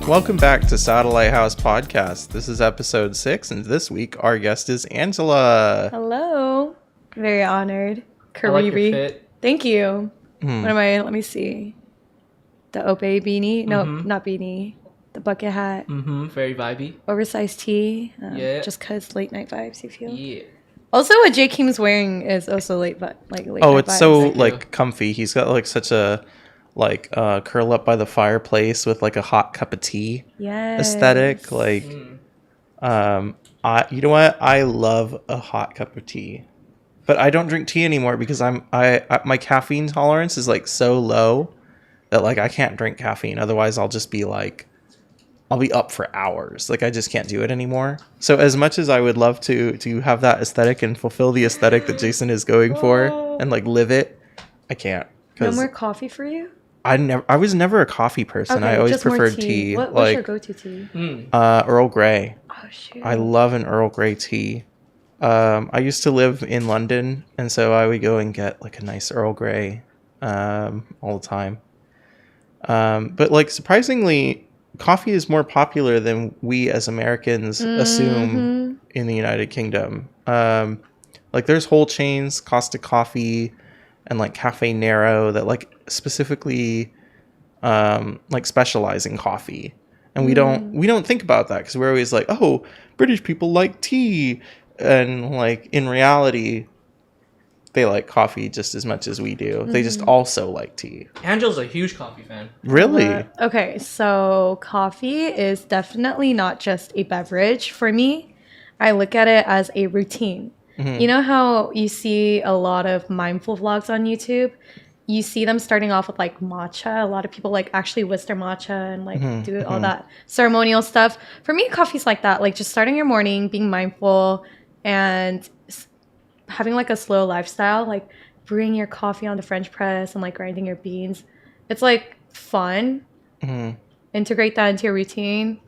Welcome back to Satellite House Podcast. This is episode 6, and this week our guest is Angela. Hello. Very honored. I like your fit. Thank you. What am I? Let me see. The Ope beanie. No, not beanie. The bucket hat. Very vibey. Oversized tee. Yeah. Just because late night vibes, you feel? Yeah. Also, what Jake Keem's wearing is also late night It's so vibes. like comfy. He's got like such a curl up by the fireplace with like a hot cup of tea aesthetic. Like, you know what? I love a hot cup of tea, but I don't drink tea anymore because my caffeine tolerance is like so low that like I can't drink caffeine. Otherwise, I'll just be like, I'll be up for hours. Like I just can't do it anymore. So as much as I would love to have that aesthetic and fulfill the aesthetic that Jason is going for and like live it, I can't. No more coffee for you? I was never a coffee person. Okay, I always just more preferred tea. What's your go-to tea? Earl Grey. Oh, shoot. I love an Earl Grey tea. I used to live in London, and so I would go and get like a nice Earl Grey all the time. But like surprisingly, coffee is more popular than we as Americans assume in the United Kingdom. Like there's whole chains, Costa Coffee and like Cafe Nero, that like specifically like specialize in coffee. And we don't think about that because we're always like, oh, British people like tea, and like in reality they like coffee just as much as we do. They just also like tea. Angela's a huge coffee fan. Really? Okay, so coffee is definitely not just a beverage for me. I look at it as a routine. You know how you see a lot of mindful vlogs on YouTube? You see them starting off with like matcha. A lot of people like actually whisk their matcha and like do all that ceremonial stuff. For me, coffee's like that. Like just starting your morning, being mindful, and having like a slow lifestyle. Like brewing your coffee on the French press and like grinding your beans. It's like fun. Integrate that into your routine.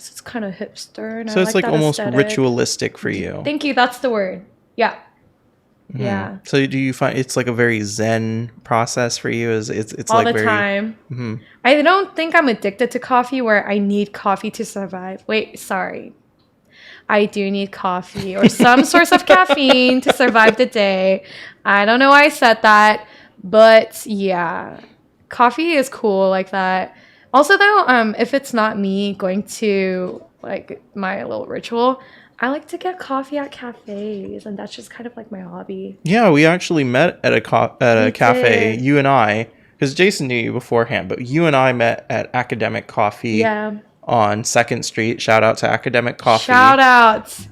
It's kind of hipster. And So it's like almost aesthetic. ritualistic for you. Thank you. That's the word. Yeah. Yeah. So do you find it's like a very zen process for you? It's All like the very time. I don't think I'm addicted to coffee where I need coffee to survive. Wait, sorry. I do need coffee or some source of caffeine to survive the day. I don't know why I said that, but yeah, coffee is cool like that. Also, though, if it's not me going to like my little ritual, I like to get coffee at cafes, and that's just kind of like my hobby. Yeah, we actually met at a cafe, did. you and I, because Jason knew you beforehand, but you and I met at Academic Coffee on 2nd Street. Shout out to Academic Coffee. Shout outs.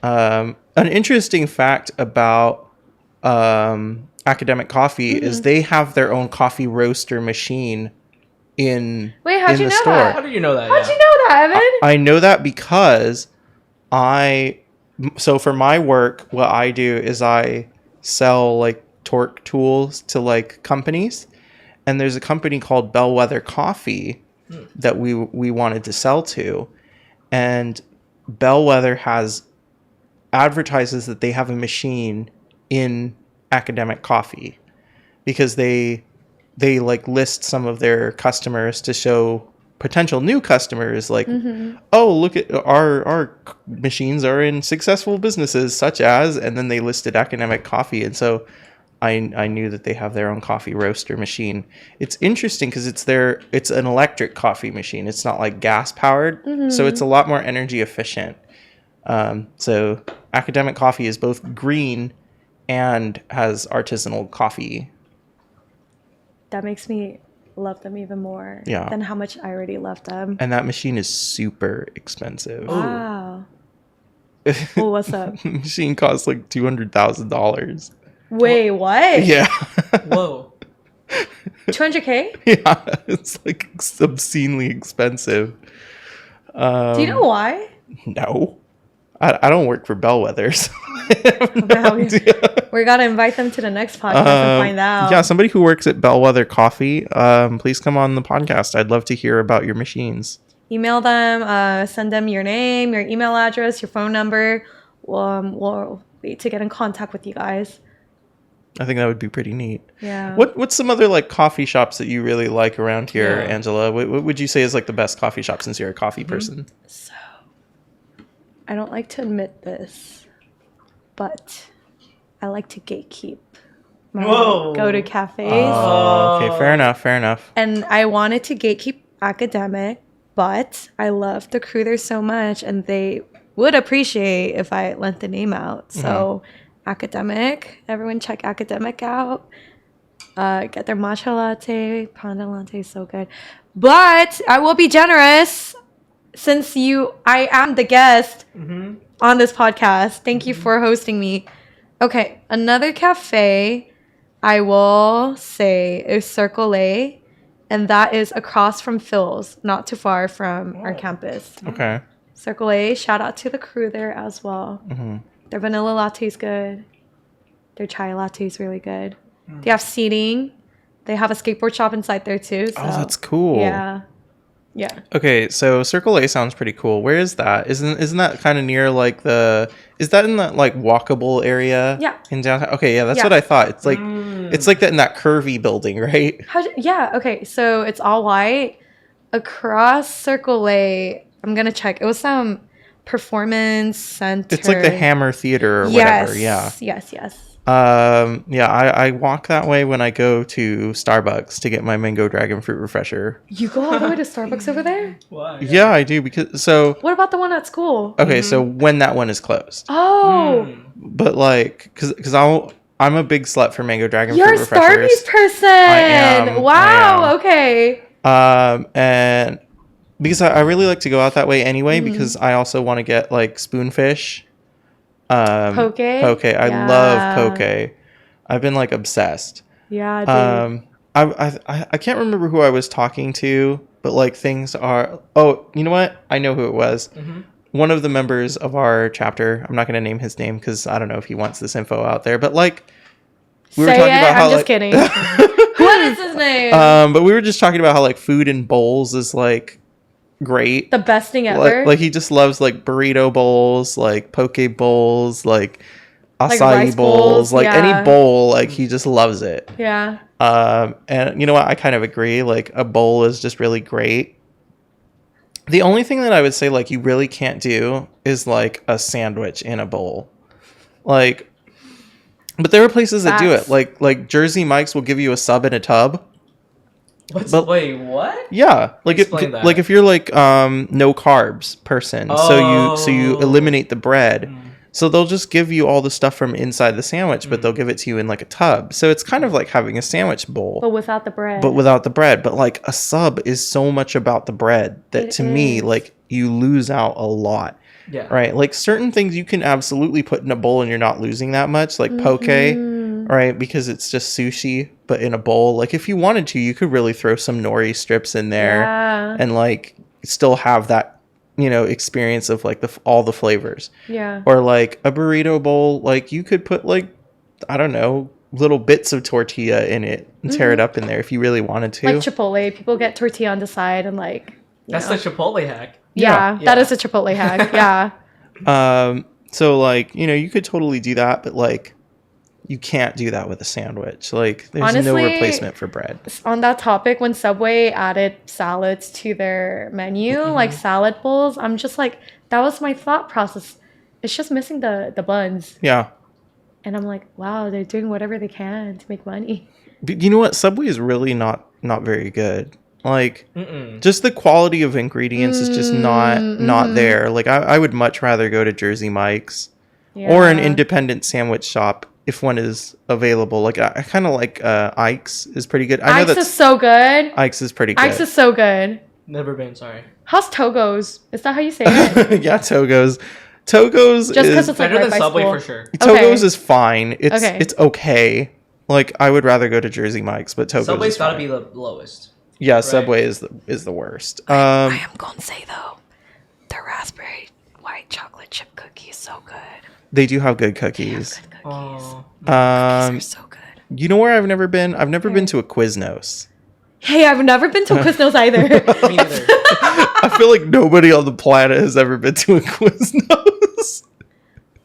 An interesting fact about Academic Coffee is they have their own coffee roaster machine in How'd you the know store. that? How do you know that? How'd you know that, Evan? I know that because so for my work, what I do is I sell like torque tools to like companies, and there's a company called Bellwether Coffee that we wanted to sell to, and Bellwether advertises that they have a machine in Academic Coffee because they like list some of their customers to show potential new customers like, oh, look at our machines are in successful businesses such as, and then they listed Academic Coffee. And so I knew that they have their own coffee roaster machine. It's interesting because it's an electric coffee machine. It's not like gas powered. So it's a lot more energy efficient. So Academic Coffee is both green and has artisanal coffee. That makes me love them even more Yeah. than how much I already love them. And that machine is super expensive. Wow. Well, what's up? The machine costs like $200,000. Wait, what? Yeah. Whoa. 200K? Yeah. It's like obscenely expensive. Do you know why? No. I don't work for Bellwether. So We gotta invite them to the next podcast and find out. Yeah, somebody who works at Bellwether Coffee, please come on the podcast. I'd love to hear about your machines. Email them, send them your name, your email address, your phone number. We'll wait to get in contact with you guys. I think that would be pretty neat. Yeah. What's some other like coffee shops that you really like around here, Yeah. Angela? What would you say is like the best coffee shop since you're a coffee person? So, I don't like to admit this, but I like to gatekeep my Whoa. go-to cafes. Oh, okay, fair enough. And I wanted to gatekeep Academic, but I love the crew there so much, and they would appreciate if I lent the name out. So, Academic, everyone check Academic out. Get their matcha latte, panda latte, so good. But I will be generous since I am the guest on this podcast. Thank you for hosting me. Okay, another cafe I will say is Circle A, and that is across from Phil's, not too far from our campus. Okay. Circle A, shout out to the crew there as well. Their vanilla latte is good. Their chai latte is really good. They have seating. They have a skateboard shop inside there too. So, Oh, that's cool. Yeah. Yeah. Okay, so Circle A sounds pretty cool. Where is that? Isn't that kind of near like is that in that like walkable area? Yeah. In downtown? Okay, yeah, that's Yeah. what I thought. It's like that in that curvy building, right? Yeah. Okay. So it's all white. Across Circle A, I'm going to check. It was some performance center. It's like the Hammer Theater or whatever. Yeah. Yes. Yeah, I walk that way when I go to Starbucks to get my mango dragon fruit refresher. You go all the way to Starbucks over there? Why? Yeah, I do What about the one at school? okay, so when that one is closed. Oh, But like cuz I'm a big slut for mango dragon you're a fruit refreshers. Starbucks person. am. Wow. Okay. And because I really like to go out that way anyway because I also want to get like spoonfish. Poke? I Yeah. love poke. I've been like obsessed. Yeah, dude. I can't remember who I was talking to, but like things are. Oh, you know what? I know who it was. One of the members of our chapter. I'm not going to name his name because I don't know if he wants this info out there. But like, we were Say talking it. about how I'm just like, kidding. What is his name? but we were just talking about how like food in bowls is like great. The best thing ever. Like he just loves like burrito bowls, like poke bowls, like acai rice bowls, like yeah. any bowl, like he just loves it. Yeah. And you know what? I kind of agree. Like a bowl is just really great. The only thing that I would say like you really can't do is like a sandwich in a bowl. Like, but there are places that do it. Facts. Like Jersey Mike's will give you a sub in a tub. Wait, what? Yeah, like Explain that. like if you're like no carbs person, so you eliminate the bread. So they'll just give you all the stuff from inside the sandwich, but they'll give it to you in like a tub. So it's kind of like having a sandwich bowl, But without the bread. but without the bread. But like a sub is so much about the bread that It to me, is. like you lose out a lot. Yeah. Right? Like certain things you can absolutely put in a bowl and you're not losing that much, like poke, right? Because it's just sushi, but in a bowl. Like if you wanted to, you could really throw some nori strips in there Yeah. and like still have that, you know, experience of like all the flavors. Yeah. Or like a burrito bowl, like you could put like, I don't know, little bits of tortilla in it and tear it up in there if you really wanted to. Like Chipotle. People get tortilla on the side and like. That's the Chipotle hack. Yeah, Yeah. that is a Chipotle hack. Yeah. So like, you know, you could totally do that, but like you can't do that with a sandwich. Like there's no Honestly, replacement for bread. On that topic, when Subway added salads to their menu, like salad bowls, I'm just like, that was my thought process. It's just missing the buns. Yeah. And I'm like, wow, they're doing whatever they can to make money. But you know what? Subway is really not very good. Like Mm-mm. just the quality of ingredients is just not there. Like I would much rather go to Jersey Mike's or an Yeah. independent sandwich shop if one is available. Like I kind of like Ike's is pretty good. I know Ike's is so good. Ike's is pretty good. Ike's is so good. Never been, sorry. How's Togo's? Is that how you say it? Yeah, Togo's. Togo's Just because is it's like Better right than by Subway school. for sure. Togo's Okay. is fine. Okay. It's okay. Like I would rather go to Jersey Mike's, but Togo's Subway's is gotta fine. be the lowest. Yeah, Subway is the worst. I am gonna say though, the raspberry white chocolate chip cookie is so good. They do have good cookies. Oh. They're so good. You know where I've never been? I've never been to a Quiznos. Hey, I've never been to a Quiznos either. Me neither. I feel like nobody on the planet has ever been to a Quiznos.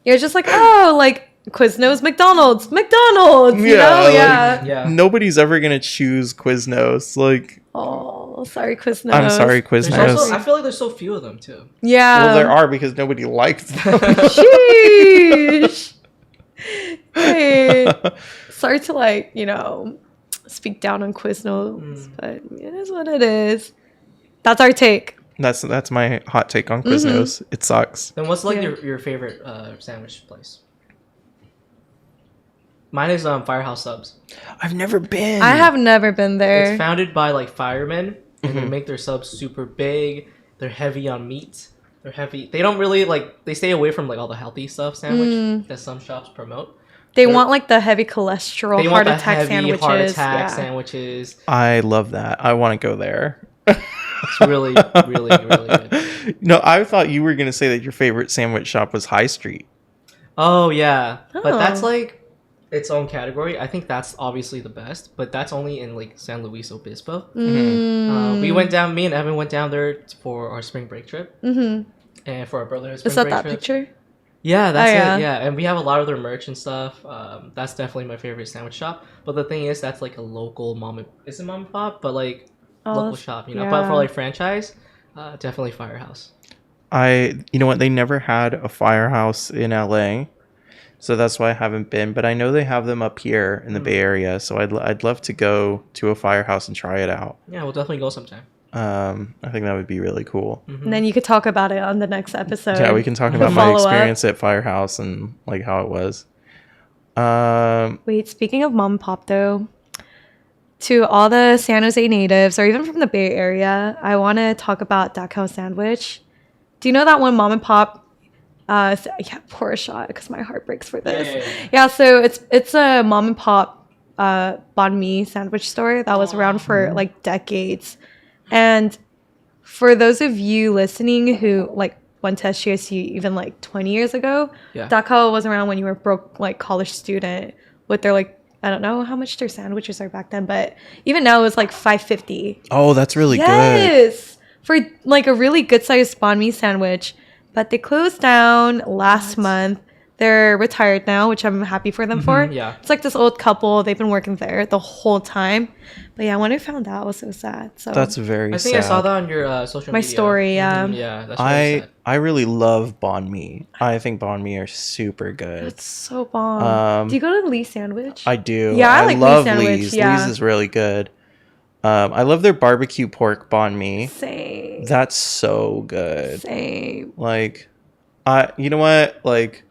You're just like, oh, like Quiznos, McDonald's, you know? like, Yeah. Yeah. Nobody's ever gonna choose Quiznos. Like, Oh, sorry, Quiznos. I'm sorry, There's Quiznos. also, I feel like there's so few of them too. Yeah. Well, there are because nobody likes them. Sheesh. Hey, sorry to like, you know, speak down on Quiznos, but it is what it is. That's our take. That's my hot take on Quiznos. It sucks. Then what's like Yeah. your favorite sandwich place? Mine is Firehouse Subs. I've never been. I have never been there. It's founded by like firemen, and they Mhm. make their subs super big. They're heavy on meat. They're heavy. They don't really like. They stay away from like all the healthy stuff sandwich that some shops promote. They they're- want like the heavy cholesterol They heart want the attack heavy sandwiches. heart attack Yeah. sandwiches. I love that. I want to go there. It's really, really, really good. No, I thought you were gonna say that your favorite sandwich shop was High Street. Oh yeah, but that's Oh. like its own category. I think that's obviously the best, but that's only in like San Luis Obispo. Mm. We went down. Me and Evan went down there for our spring break trip, Mm-hmm. and for our brother's spring Is that break that trip. picture? Yeah, that's Oh, yeah. it. Yeah, and we have a lot of their merch and stuff. That's definitely my favorite sandwich shop. But the thing is, that's like a local mom. It's a mom and pop, but like local that's- shop, you know. But yeah. for like franchise, definitely Firehouse. You know what? They never had a Firehouse in LA, so that's why I haven't been. But I know they have them up here in the Bay Area, so I'd love to go to a Firehouse and try it out. Yeah, we'll definitely go sometime. I think that would be really cool. And then you could talk about it on the next episode. Yeah, we can talk The about my follow-up. experience at Firehouse and like how it was. Wait, speaking of mom and pop though, to all the San Jose natives or even from the Bay Area, I want to talk about Dachau Sandwich. Do you know that one mom and pop? Yeah, pour a shot because my heart breaks for this. Yeah, so it's a mom and pop banh mi sandwich store that was around for like decades. And for those of you listening who like went to SGSU even like 20 years ago, Yeah. Dachau was around when you were broke like college student with their like I don't know how much their sandwiches are back then, but even now it's like $5.50. Oh, that's really good. Yes, for like a really good sized banh mi sandwich. But they closed down last month. They're retired now, which I'm happy for them for. yeah. It's like this old couple. They've been working there the whole time. But yeah, when I found out, it was so sad. So That's very I think sad. I saw that on your social My media. story, yeah. Yeah, that's really sad. I really love banh mi. I think banh mi are super good. it's so bomb. Do you go to Lee Sandwich? I do. Yeah, I like Lee's love sandwich, Lee's. yeah. Lee's is really good. I love their barbecue pork banh mi. Same. That's so good. Same. Like, you know what? Like,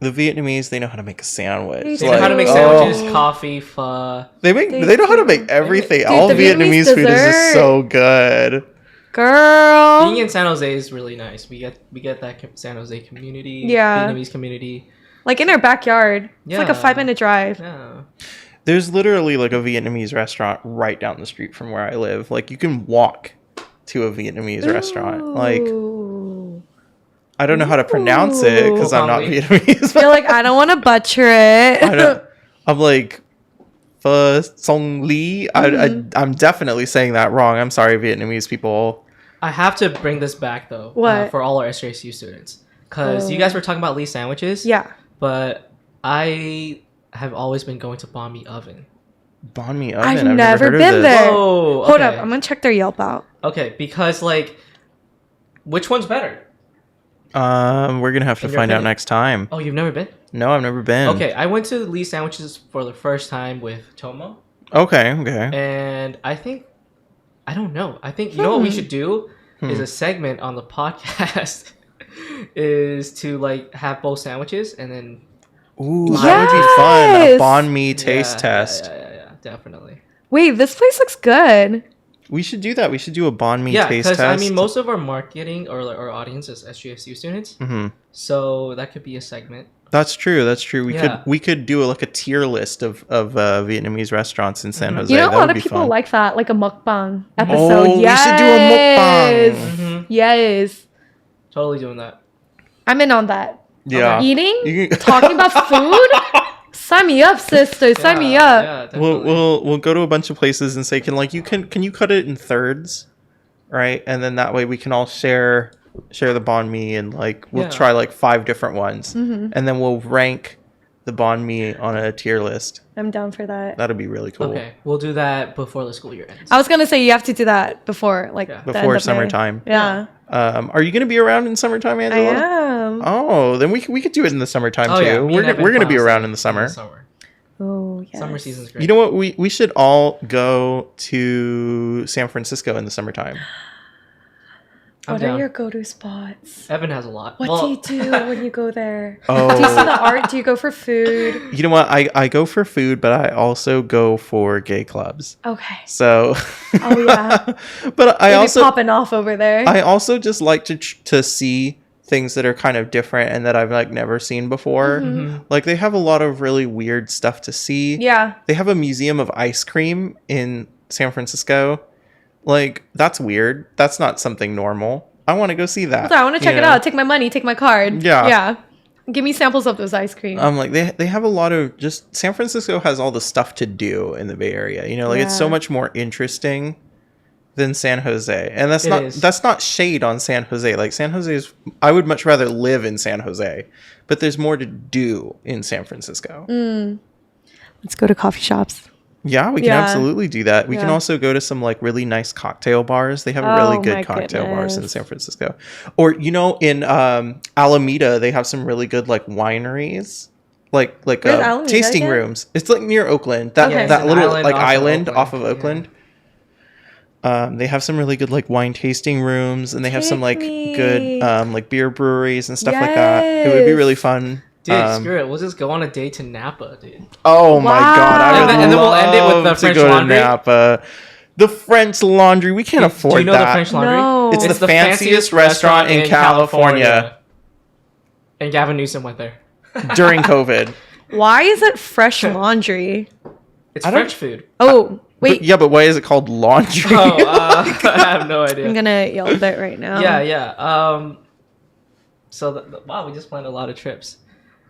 the Vietnamese, they know how to make a sandwich. They know how to make oh, sandwiches, coffee, pho. They know how to make everything. Dude, All the Vietnamese Vietnamese food is just dessert. so good. Girl. Being in San Jose is really nice. We get that San Jose community, Yeah. Vietnamese community. Like in our backyard. It's like a Yeah. 5-minute drive. Yeah. There's literally like a Vietnamese restaurant right down the street from where I live. Like, you can walk to a Vietnamese restaurant. Like, Ooh. I don't know how to pronounce it because I'm not Ooh. Vietnamese. Feel like I don't want to butcher it. I'm like, Pho Song Ly. I'm definitely saying that wrong. I'm sorry, Vietnamese people. I have to bring this back though. What? For all our SJSU students, because you guys were talking about Lee sandwiches. Yeah. But I have always been going to Banh Mi Oven. Banh mi oven. I've I've never heard of been this. there. Oh, Hold okay. up. I'm going to check their Yelp out. Okay, because like, which one's better? We're gonna have to In your find out opinion? next time. Oh, you've never been? No, I've never been. Okay, I went to Lee sandwiches for the first time with Tomo, Okay. and I think, I don't know. I think you know what we should do is a segment on the podcast is to like have both sandwiches and then Ooh, that would be fun. A Yes! banh mi taste Yeah, test. Yeah, definitely. Wait, this place looks good. We should do that. We should do a banh mi Yeah, taste because test. I mean, most of our marketing or like, our audience is SGSU students, Mhm. so that could be a segment. That's true. That's true. Yeah. We could do like a tier list of Vietnamese restaurants in San Jose. You know, That a lot would of be people fun. like that, like a mukbang episode. Oh, we should do a mukbang. Mm-hmm. Yes. Totally doing that. I'm in on that. Yeah. Eating? You can- Talking about food? Sign me up, sister. Sign me up. Yeah, definitely. we'll go to a bunch of places and say, can you cut it in thirds, right? And then that way we can all share share the banh mi, and like we'll Yeah. try like 5 different ones, and then we'll rank the banh mi on a tier list. I'm down for that. That'd be really cool. Okay, we'll do that before the school year ends. I was gonna say you have to do that before like Yeah. the end Before of May. summertime. Yeah, Are you gonna be around in summertime, I Angela? am. Oh, then we could do it in the summertime Oh, too. yeah, me and Evan We're gonna be plan on around staying in the summer. Oh, yes. Summer season's great. You know what? We should all go to San Francisco in the summertime. I'm What are down. your go-to spots? Evan has a lot. What do you do when you go there? Oh. Do you see the art? Do you go for food? You know what? I go for food, but I also go for gay clubs. Okay. So. Oh yeah. But I Maybe also popping off over there. I also just like to see things that are kind of different and that I've like never seen before. Like they have a lot of really weird stuff to see. yeah. They have a museum of ice cream in San Francisco. Like that's weird. That's not something normal. I want to go see that. So I want to check you it know? out. Take my money. Take my card. Yeah. Yeah. Give me samples of those ice cream. Like they have a lot of just San Francisco has all the stuff to do in the Bay Area. You know, like it's so Yeah. much more interesting than San Jose. And It is. that's not shade on San Jose. Like San Jose is I would much rather live in San Jose, but there's more to do in San Francisco. Let's go to coffee shops. Yeah, we can Yeah. absolutely do that. We can Yeah. also go to some like really nice cocktail bars. They have really Oh, good my cocktail bars in goodness. San Francisco. Or you know, in Alameda, they have some really good like wineries, like Where's Alameda tasting again? rooms. It's like near Oakland. That Okay. Yeah, it's that an little island like off of island Oakland. off of Yeah. Oakland. They have some really good like wine tasting rooms, and they have some like Take good me. like beer breweries and stuff like that. It would be really Yes. fun. Dude, screw it. We'll just go on a date to Napa, dude. Oh my god, I Wow. would And then we'll end it with love the to French go Laundry. to Napa. The French Laundry, we can't afford Do you know that. the French Laundry? No. It's the fanciest restaurant in California. And Gavin Newsom went there. During COVID. Why is it fresh laundry? It's I don't- French food. Oh, wait. But why is it called laundry? Oh, I have no idea. I'm gonna yell at it right now. Yeah. So wow, we just planned a lot of trips.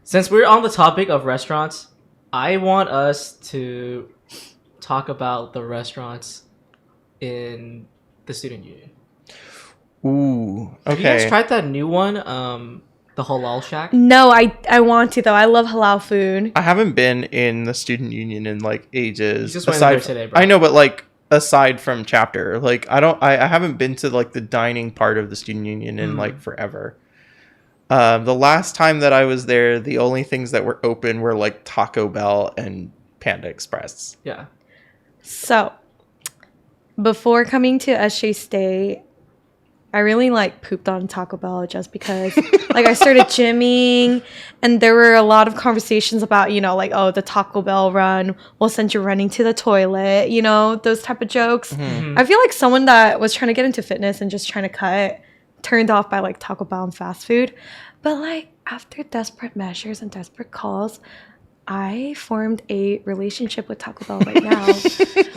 Since we're on the topic of restaurants, I want us to talk about the restaurants in the student union. Ooh, Have you guys okay. tried that new one, the Halal Shack? No, I want to though. I love halal food. I haven't been in the student union in like ages. You just went in there today, bro. I know, but like aside from chapter, like I haven't been to like the dining part of the student union in like forever. The last time that I was there, the only things that were open were like Taco Bell and Panda Express. Yeah. So, before coming to SJ State, I really like pooped on Taco Bell just because like I started gymming and there were a lot of conversations about, you know, like, oh, the Taco Bell run will send you running to the toilet, you know, those type of jokes. I feel like someone that was trying to get into fitness and just trying to cut turned off by like Taco Bell and fast food. But like after desperate measures and desperate calls, I formed a relationship with Taco Bell right now.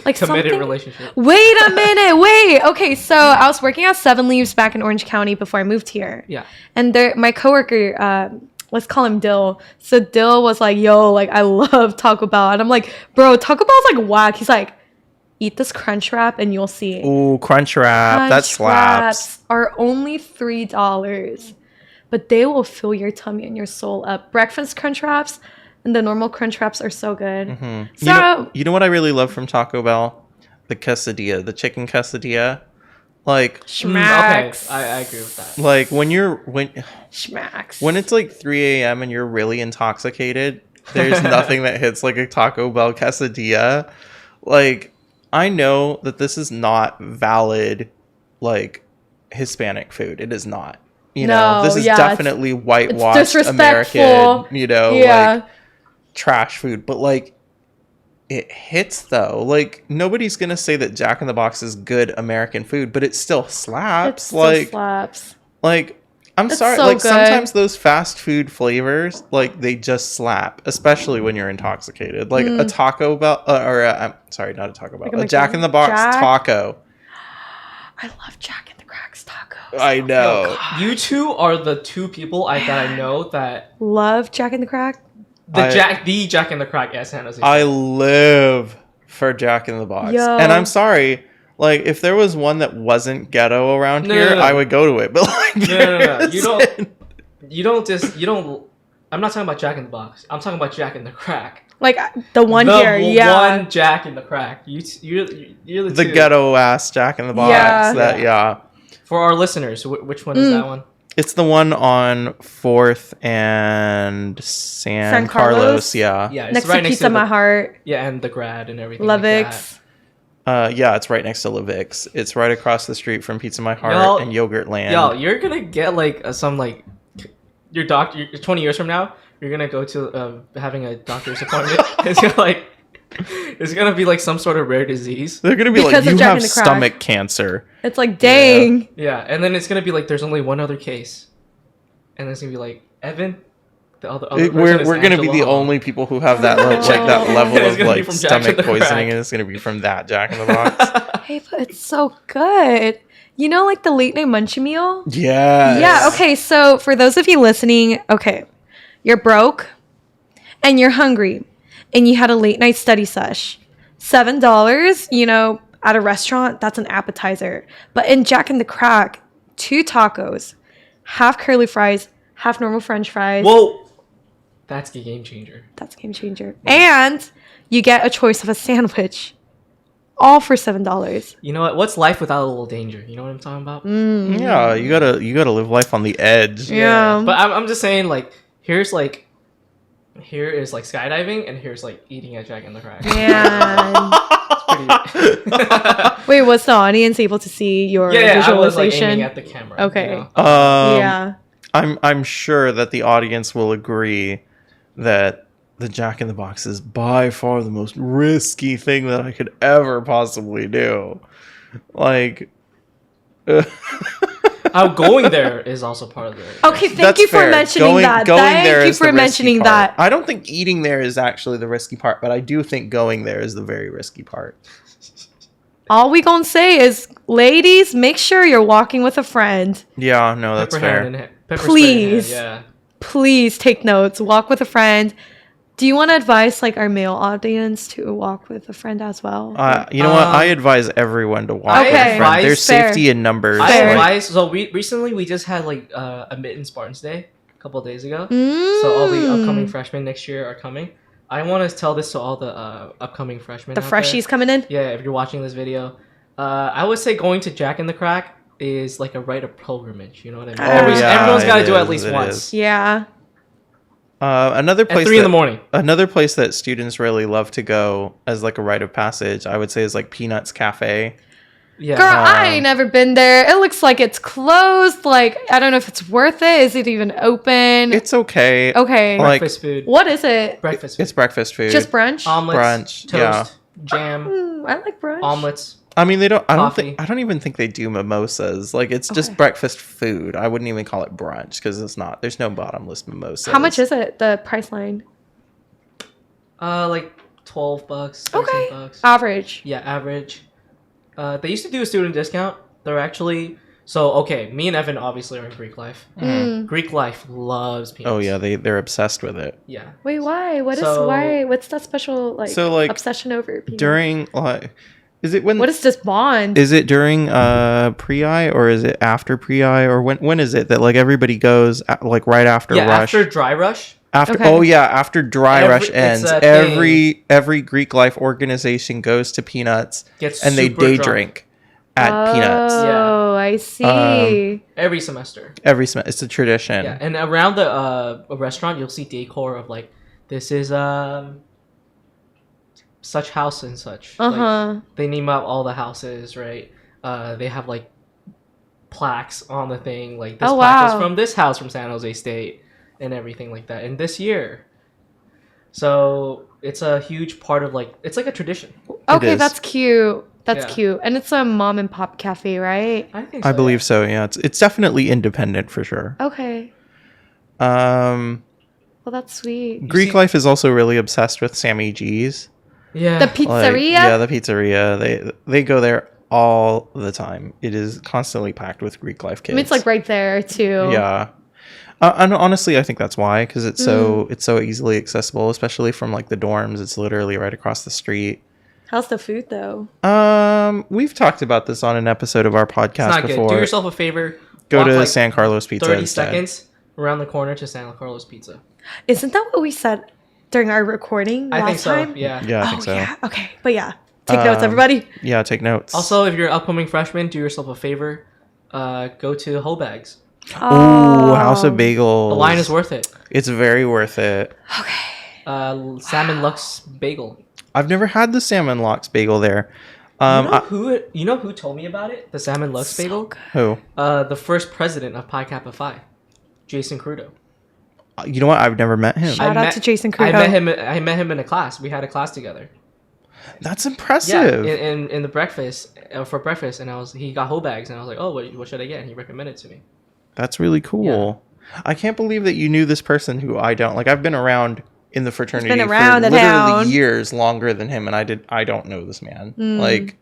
Like Committed something- relationship. Wait a minute. Wait. Okay, so I was working at Seven Leaves back in Orange County before I moved here. Yeah. And there, my coworker, let's call him Dill. So Dill was like, "Yo, like I love Taco Bell," and I'm like, "Bro, Taco Bell's like whack." He's like, "Eat this Crunch Wrap and you'll see." Ooh, Crunch Wrap. That Crunch slaps. Wraps are only $3, but they will fill your tummy and your soul up. Breakfast Crunch Wraps and the normal Crunch Wraps are so good. So You know what I really love from Taco Bell? The quesadilla, the chicken quesadilla. Like Okay, schmacks. I agree with that. like when Schmacks. it's like 3 a.m. and you're really intoxicated, there's nothing that hits like a Taco Bell quesadilla. Like I know that this is not valid like Hispanic food. It is not. You know, No, this is yeah, it's- definitely whitewashed disrespectful. American, you know, Yeah. like trash food. But like it hits though. Like nobody's gonna say that Jack in the Box is good American food, but it still It slaps. still like slaps. like I'm It's sorry, so like good. sometimes those fast food flavors, like they just slap, especially when you're intoxicated. Like a Taco Bell, I'm sorry, not a Taco Bell, Like a a Jack in the Box Jack? taco. I love Jack in the Cracks tacos. I know. You two are the two people that I know that Love Jack in the Crack. I- the Jack in the Crack at San Jose. I live for Jack in the Box, Yo. and I'm sorry. Like, if there was one that wasn't ghetto around No, here, no, no. I would go to it. But like, No. there isn't. You don't. I'm not talking about Jack in the Box. I'm talking about Jack in the Crack. Like the one the here, yeah. one Jack in the Crack. You're the The two. ghetto ass Jack in the Box. Yeah. That yeah. For our listeners, which one is that one? It's the one on 4th and San Carlos? Carlos. Yeah. Yeah, it's Next right to next Pizza to My Heart, yeah, and the Grad and everything. Like Lovix. Yeah, it's right next to Levix. It's right across the street from Pizza My Heart Yo- and Yogurt Land. Yo, you're gonna get like some like your doctor. 20 years from now, you're gonna go to having a doctor's appointment. It's gonna be like some sort of rare disease. They're gonna be Because like, of you Jack have in the Crack." stomach cancer. It's like, dang. Yeah, and then it's gonna be like there's only one other case, and then it's gonna be like Evan. The other We're person is gonna be the Angela. only people who have that like that Oh. level It's of gonna be like from Jack in stomach the Crack. poisoning, and it's gonna be from that Jack in the Box. Hey, but it's so good. You know, like the late night munchie meal? Yes. Yeah, okay. So for those of you listening, okay, you're broke and you're hungry and you had a late night study sesh. $7, you know, at a restaurant, that's an appetizer. But in Jack in the Crack, 2 tacos, half curly fries, half normal French fries. Whoa, that's the game changer. That's a game changer. And you get a choice of a sandwich, all for $7. You know what? What's life without a little danger? You know what I'm talking about? Yeah, you gotta live life on the edge. Yeah. But I'm just saying, like, here is like skydiving, and here's like eating at Jack in the Crack. Man. Pretty- Wait, was the audience able to see your yeah, I was like visualization? aiming at the camera. Okay. You know? Yeah. I'm sure that the audience will agree that the Jack in the Box is by far the most risky thing that I could ever possibly do. Like, Going there is also part of the. Okay, thank that's you for fair. mentioning that. Going Thank there you is for the risky mentioning part. that. I don't think eating there is actually the risky part, but I do think going there is the very risky part. All we gonna say is, ladies, make sure you're walking with a friend. Yeah, no, that's Pepper hand fair. in hand- pepper spray in hand, Please. Yeah. Please take notes. Walk with a friend. Do you want to advise like our male audience to walk with a friend as well? You know what? I advise everyone to walk with Okay. a friend. There's Fair. safety in numbers. I Fair. advise. So we recently just had like a Mitten Spartans Day a couple of days ago. Mm. So all the upcoming freshmen next year are coming. I want to tell this to all the upcoming freshmen. The out there. freshies coming in. Yeah, if you're watching this video, I would say going to Jack in the Crack is like a rite of pilgrimage. You know what I mean? Oh, yeah, Everyone's got to it do it at is, least it once. is. Yeah. Another At place 3 in the morning. Another place that students really love to go as like a rite of passage, I would say, is like Peanuts Cafe. Yeah. Girl, I ain't never been there. It looks like it's closed. Like, I don't know if it's worth it. Is it even open? It's okay. okay. like- breakfast food. What is it? Breakfast food. It's breakfast food. Just brunch? Omelets, brunch, toast, yeah. jam, I like brunch. omelets. I mean, I don't Coffee. think. I don't even think they do mimosas. Like, it's just Okay. breakfast food. I wouldn't even call it brunch because it's not. There's no bottomless mimosas. How much is it? The price line? Like $12, 13 Okay. bucks. Average. Yeah, average. They used to do a student discount. They're actually okay. Me and Evan obviously are in Greek life. Greek life loves peanuts. Oh yeah, they're obsessed with it. Yeah. Wait, why? So- Why? What's that special like? So, like, obsession over peanuts? During like, is it when? What is this bond? Is it during pre-I or is it after pre-I or when is it that like everybody goes like right after Yeah, rush? after dry rush. After Okay. oh yeah, after dry Every- rush it's ends, a every Greek life organization goes to Peanuts Gets and they super day drunk. drink at Peanuts Oh, I see. Every semester. every semester. It's a tradition. Yeah, and around the restaurant, you'll see decor of like this is such house and such. Uh huh. Like, they name out all the houses, right? They have like plaques on the thing, like this Oh, plaque is wow. from this house from San Jose State, and everything like that. And this year, so it's a huge part of like it's like a tradition. Okay, is. that's cute. That's Yeah. cute. And it's a mom and pop cafe, right? I think I so, believe so. Yeah, it's definitely independent for sure. Okay. Um, Well, that's sweet. Greek see- life is also really obsessed with Sammy G's. Yeah. The Like, pizzeria? yeah, the pizzeria. They go there all the time. It is constantly packed with Greek life I kids. mean, it's like right there, too. Yeah. And honestly, I think that's why, because it's Mm. so easily accessible, especially from like the dorms. It's literally right across the street. How's the food though? We've talked about this on an episode of our It's podcast not good. before. Do yourself a favor. Go walk to like San Carlos Pizza 30 instead. seconds around the corner to San Carlos Pizza. Isn't that what we said during our recording I last think so. time? Yeah. Yeah, I Oh think so. yeah. Okay, but yeah, take notes, everybody. Yeah, take notes. Also, if you're an upcoming freshman, do yourself a favor. Go to Whole Bags. Ooh, House of Bagels. The line is worth it. It's very worth it. Salmon Lux Bagel. I've never had the Salmon Lux Bagel there. You know who told me about it? The Salmon Lux Bagel? Who? The first president of Pi Kappa Phi, Jason Crudo. You know what? I've never met him. Shout out to Jason Crudo. I met him in a class. We had a class together. That's Yeah, impressive. in the breakfast for breakfast, and he got Whole Bags, and I was like, oh, what should I get? And he recommended it to me. That's really cool. I can't believe that you knew this person who I don't. Like, I've been around in the fraternity been around for the literally town. years longer than him, and I don't know this man. Like,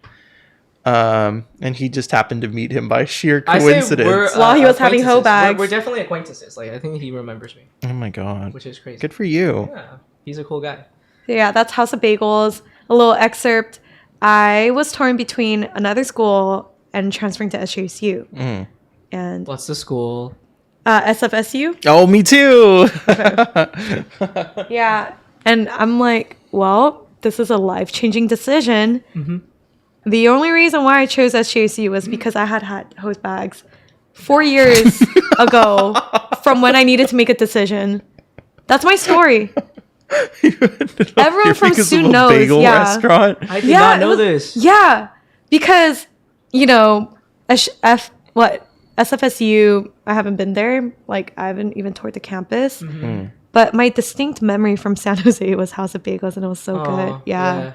and he just happened to meet him by sheer I say coincidence. we're, While he was having acquaintances. Whole Bags. We're definitely acquaintances. Like, I think he remembers me, Oh my god. which is crazy. Good for you. Yeah, he's a cool guy. Yeah, that's House of Bagels. A little excerpt. I was torn between another school and transferring to SJSU. And What's the school? SFSU. Oh, me too. Yeah. And I'm like, well, this is a life-changing decision. The only reason why I chose SJSU was because I had Host Bags 4 years ago from when I needed to make a decision. That's my story. Everyone from Because SU of a knows. bagel Yeah. restaurant. I did not know this. Yeah, because SFSU. I haven't been there. Like I haven't even toured the campus. But my distinct memory from San Jose was House of Bagels, and it was so good. Yeah,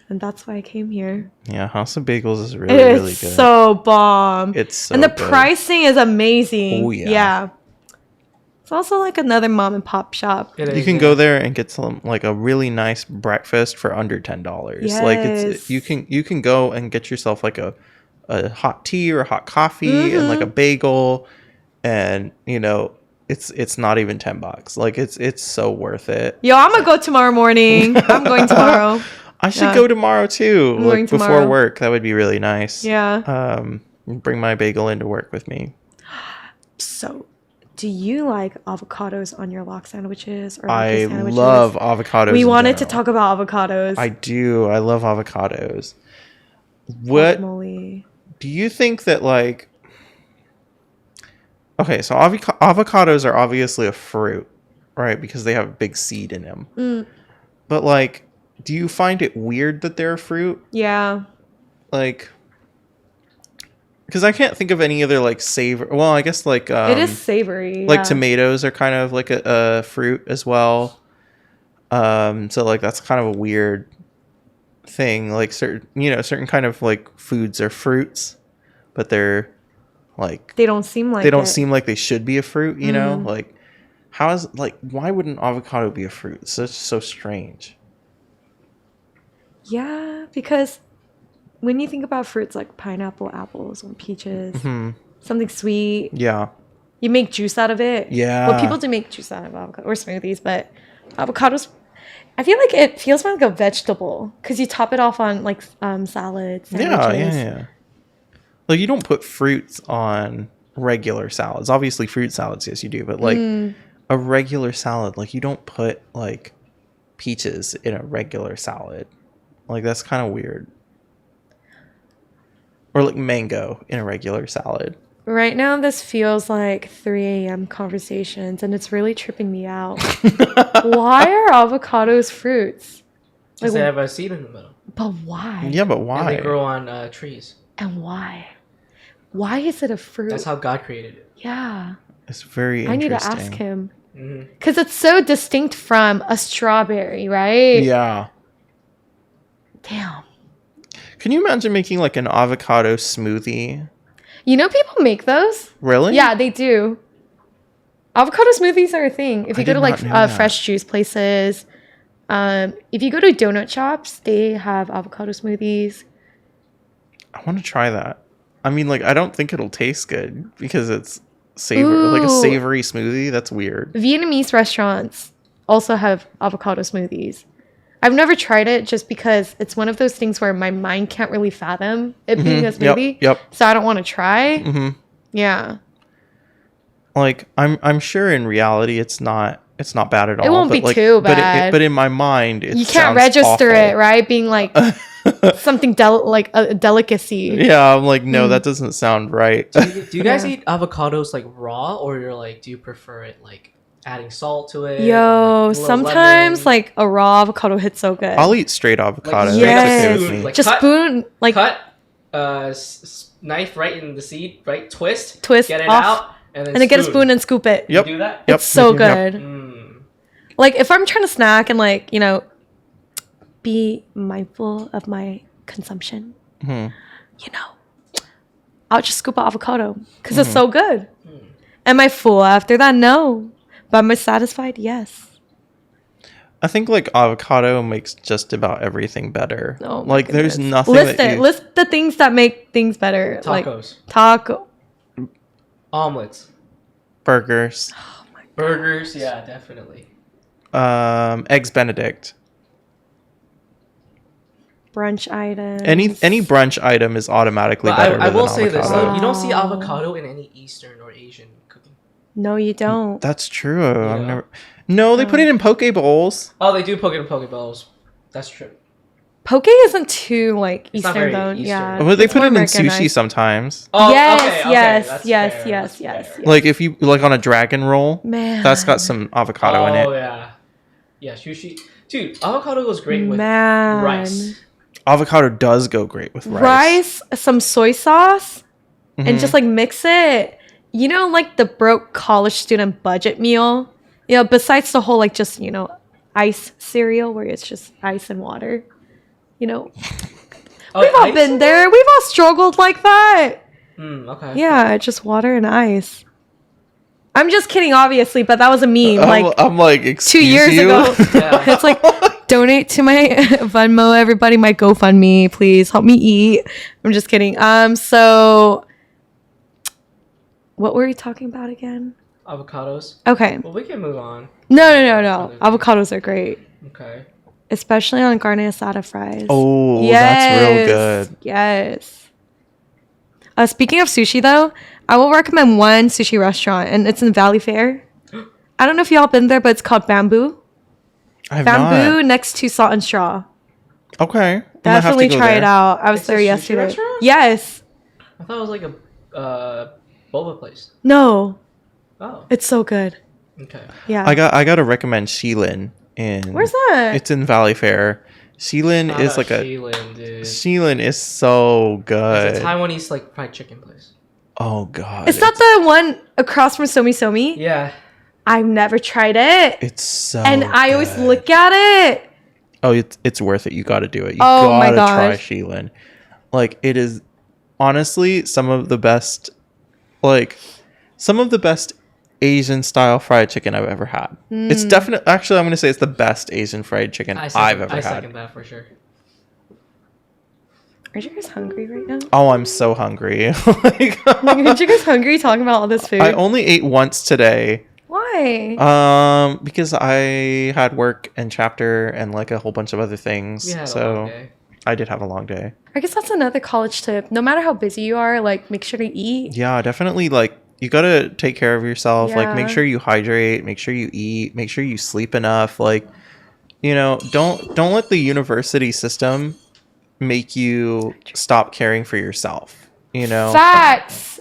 and that's why I came here. Yeah, House of Bagels is really, It's really good. so bomb. It's so and the good. pricing is amazing. Oh, yeah. Yeah. It's also like another mom and pop shop. It You is, can yeah. go there and get some like a really nice breakfast for under $10. Like it's Yes. you can go and get yourself like a hot tea or a hot coffee and like a bagel, and it's not even $10. Like it's so worth it. Yo, I'm gonna go tomorrow morning. I'm going tomorrow. I should Yeah. go tomorrow too. I'm Like going before tomorrow. work. That would be really nice. Yeah. Bring my bagel into work with me. So, do you like avocados on your lock sandwiches or I lucky sandwiches? love avocados. We in wanted to general. talk about avocados. I do. I love avocados. What Guacamole. do you think that like? Okay, so avocados are obviously a fruit, right? Because they have a big seed in them. But like, do you find it weird that they're a fruit? Yeah. Like, because I can't think of any other like savor. Well, I guess like It is savory. like yeah. tomatoes are kind of like a fruit as well. So like that's kind of a weird thing. Like certain kind of like foods are fruits, but they're like They don't seem like they don't it. seem like they should be a fruit. You know, like how is like why would an avocado be a fruit? It's just so strange. Yeah, because when you think about fruits like pineapple, apples, or peaches, something sweet, Yeah. you make juice out of it. Yeah. Well, people do make juice out of avocado or smoothies, but avocados, I feel like it feels more like a vegetable because you top it off on like salads, sandwiches. Yeah. Like you don't put fruits on regular salads. Obviously, fruit salads, yes, you do, but like a regular salad, like you don't put like peaches in a regular salad. Like that's kind of weird. Or like mango in a regular salad. Right now, this feels like 3 a.m. conversations, and it's really tripping me out. Why are avocados fruits? Because they have a seed in the middle. But why? Yeah, but And why? they grow on trees. And why? Why is it a fruit? That's how God created it. Yeah. It's very I need interesting. to ask him. Because it's so distinct from a strawberry, right? Yeah. Damn. Can you imagine making like an avocado smoothie? You know people make those? Really? Yeah, they do. Avocado smoothies are a thing. If I you go did to like not know that. fresh juice places, if you go to donut shops, they have avocado smoothies. I want to try that. I mean, like, I don't think it'll taste good because it's like a Ooh. savory smoothie. That's weird. Vietnamese restaurants also have avocado smoothies. I've never tried it just because it's one of those things where my mind can't really fathom it being a smoothie. Yep. So I don't want to try. Mm-hmm. Yeah. Like I'm sure in reality it's not bad at all. It won't be too bad. But in my mind, it You can't sounds register awful. it, right? Being like something like a delicacy. Yeah, I'm like, no, that doesn't sound right. Do you guys Yeah. eat avocados like raw, or you're like, do you prefer it like adding salt to it? or, Yo, like, a little sometimes lemon? like a raw avocado hits so good. I'll eat straight avocado. Like, That's okay yes. with me. Like, Just cut- spoon like cut, knife right in the seed, right? Twist, Twist get it off, out, and then get a spoon and scoop it. Yep. You do that? Yep. It's so Yep. good. Mm. Like if I'm trying to snack and like, be mindful of my consumption, Mhm. I'll just scoop an avocado because it's so good. Am I full after that? No. But am I satisfied? Yes. I think like avocado makes just about everything better. Oh my like there's goodness. nothing List that it. you, List the things that make things better. Like Tacos, taco. omelets, burgers, burgers. Yeah, definitely. eggs Benedict. Brunch items. Any brunch item is automatically But better. I will than say this avocado. though, you don't see Wow. avocado in any Eastern or Asian cooking. No, you don't. That's true. I've Yeah. never. No, they put it in poke bowls. Oh, they do poke it in poke bowls. That's true. Poke isn't too like It's not Eastern very though. Eastern. Yeah. But they it's put it more in sushi Americanized. sometimes. Oh, Yes, okay, yes, that's yes, fair, yes, that's yes, fair. yes. Like if you like on a dragon roll, Man. that's got some avocado in Oh it. yeah, yeah, sushi. Dude, avocado goes great with Man. rice. Avocado does go great with rice. Rice, some soy sauce, and Mhm. just like mix it. Like the broke college student budget meal. Besides the whole like just ice cereal where it's just ice and water. Oh, We've all ice? been there. We've all struggled like that. Okay. Yeah, just water and ice. I'm just kidding, obviously, but that was a meme. I'm like, 2 excuse years you? ago. Yeah. It's like, donate to my Venmo, everybody, my GoFundMe, please help me eat. I'm just kidding. So what were we talking about again? Avocados. Okay. Well, we can move on. No. Avocados are great, Okay. especially on carne asada fries. Oh, that's real good. Yes. Speaking of sushi, though, I will recommend one sushi restaurant, and it's in Valley Fair. I don't know if y'all been there, but it's called Bamboo. I have Bamboo not. next to Salt and Straw. Okay. I might have to Definitely go try it there. out. I was It's there a sushi yesterday. restaurant? Yes. I thought it was like a boba place. No, Oh. it's so good. Okay. Yeah. I got to recommend Shilin in. Where's that? It's in Valley Fair. Shilin Shout is out like a. Sheilin, dude. Shilin is so It's good. a Taiwanese like fried chicken place. Oh god. Is that the one across from Somi Somi? Yeah. I've never tried it. It's so. And I always good. look at it. Oh, it's worth it. You got to do it. You Oh my gotta try gosh. Shilin. Like it is, honestly, some of the best Asian style fried chicken I've ever had. It's Hmm. definitely, actually, I'm gonna say it's the best Asian fried chicken I I've ever second had. that for sure. Are you guys hungry right now? Oh, I'm so hungry. Like, Aren't you guys hungry talking about all this food? I only ate once today. Why? Because I had work and chapter and like a whole bunch of other things. We had a long So day. I did have a long day. I guess that's another college tip. No matter how busy you are, like make sure to eat. Yeah, definitely. Like you gotta take care of yourself. Like make Yeah. sure you hydrate. Make sure you eat. Make sure you sleep enough. Like, don't let the university system make you stop caring for yourself. Facts.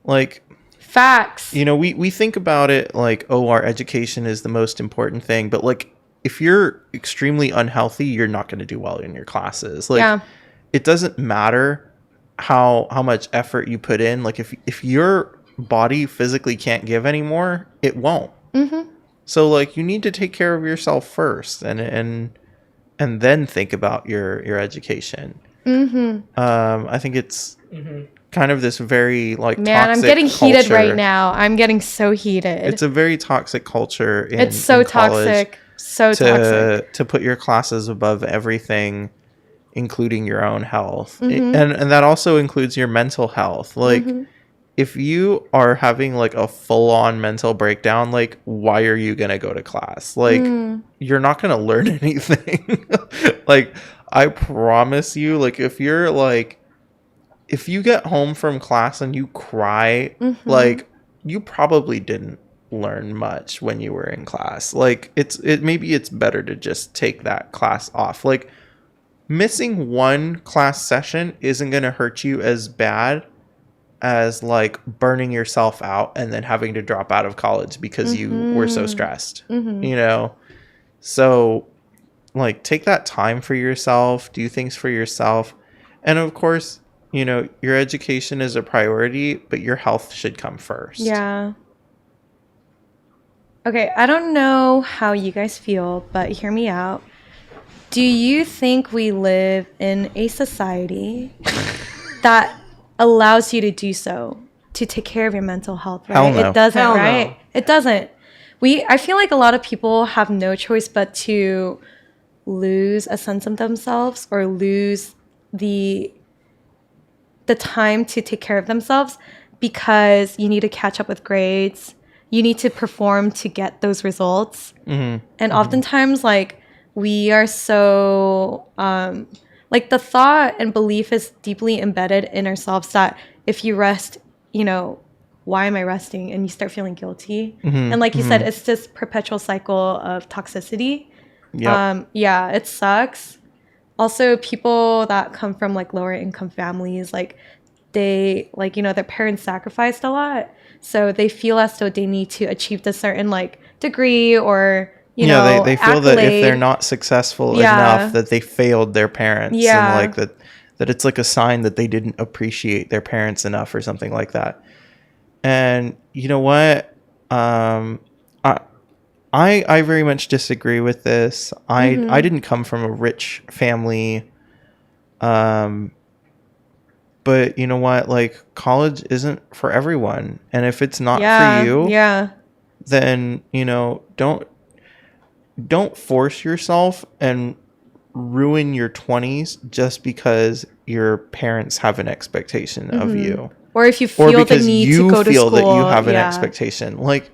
Like Facts. we think about it like, oh, our education is the most important thing, but like if you're extremely unhealthy, you're not going to do well in your classes. Like Yeah. it doesn't matter how much effort you put in. Like if your body physically can't give anymore, it won't. Mm-hmm. So like you need to take care of yourself first and then think about your education. Mm-hmm. I think it's kind of this very like Man, I'm toxic getting heated culture. right now. I'm getting so heated. It's a very toxic culture. It's so in college toxic. So toxic. to put your classes above everything, including your own health, Mm-hmm. and that also includes your mental health. Like if you are having like a full-on mental breakdown, like why are you gonna go to class? Like you're not gonna learn anything. Like I promise you, like if you get home from class and you cry, like you probably didn't learn much when you were in class. Like maybe it's better to just take that class off. Like missing one class session isn't going to hurt you as bad as like burning yourself out and then having to drop out of college because you were so stressed. You know? So like take that time for yourself, do things for yourself. And of course, you know, your education is a priority, but your health should come first. Yeah. Okay, I don't know how you guys feel, but hear me out. Do you think we live in a society that allows you to do so, to take care of your mental health, right? Hell no. It doesn't, Hell no. right? It doesn't. I feel like a lot of people have no choice but to lose a sense of themselves or lose the time to take care of themselves because you need to catch up with grades. You need to perform to get those results. And oftentimes, like, we are so, like, the thought and belief is deeply embedded in ourselves that if you rest, you know, why am I resting? And you start feeling guilty. And like you said, it's this perpetual cycle of toxicity. Yep. Yeah, it sucks. Also, people that come from like lower income families, like they, like, you know, their parents sacrificed a lot. So they feel as though they need to achieve this certain like degree or, you know, they feel that if accolade. they're not successful Yeah. enough that they failed their parents. Yeah. And like that it's like a sign that they didn't appreciate their parents enough or something like that. And you know what? I very much disagree with this. I didn't come from a rich family. But you know what? Like college isn't for everyone. And if it's not for you, Yeah. then, you know, don't force yourself and ruin your 20s just because your parents have an expectation of you. Or if you Or feel the because need you to go to feel school. that you have an yeah. expectation. Like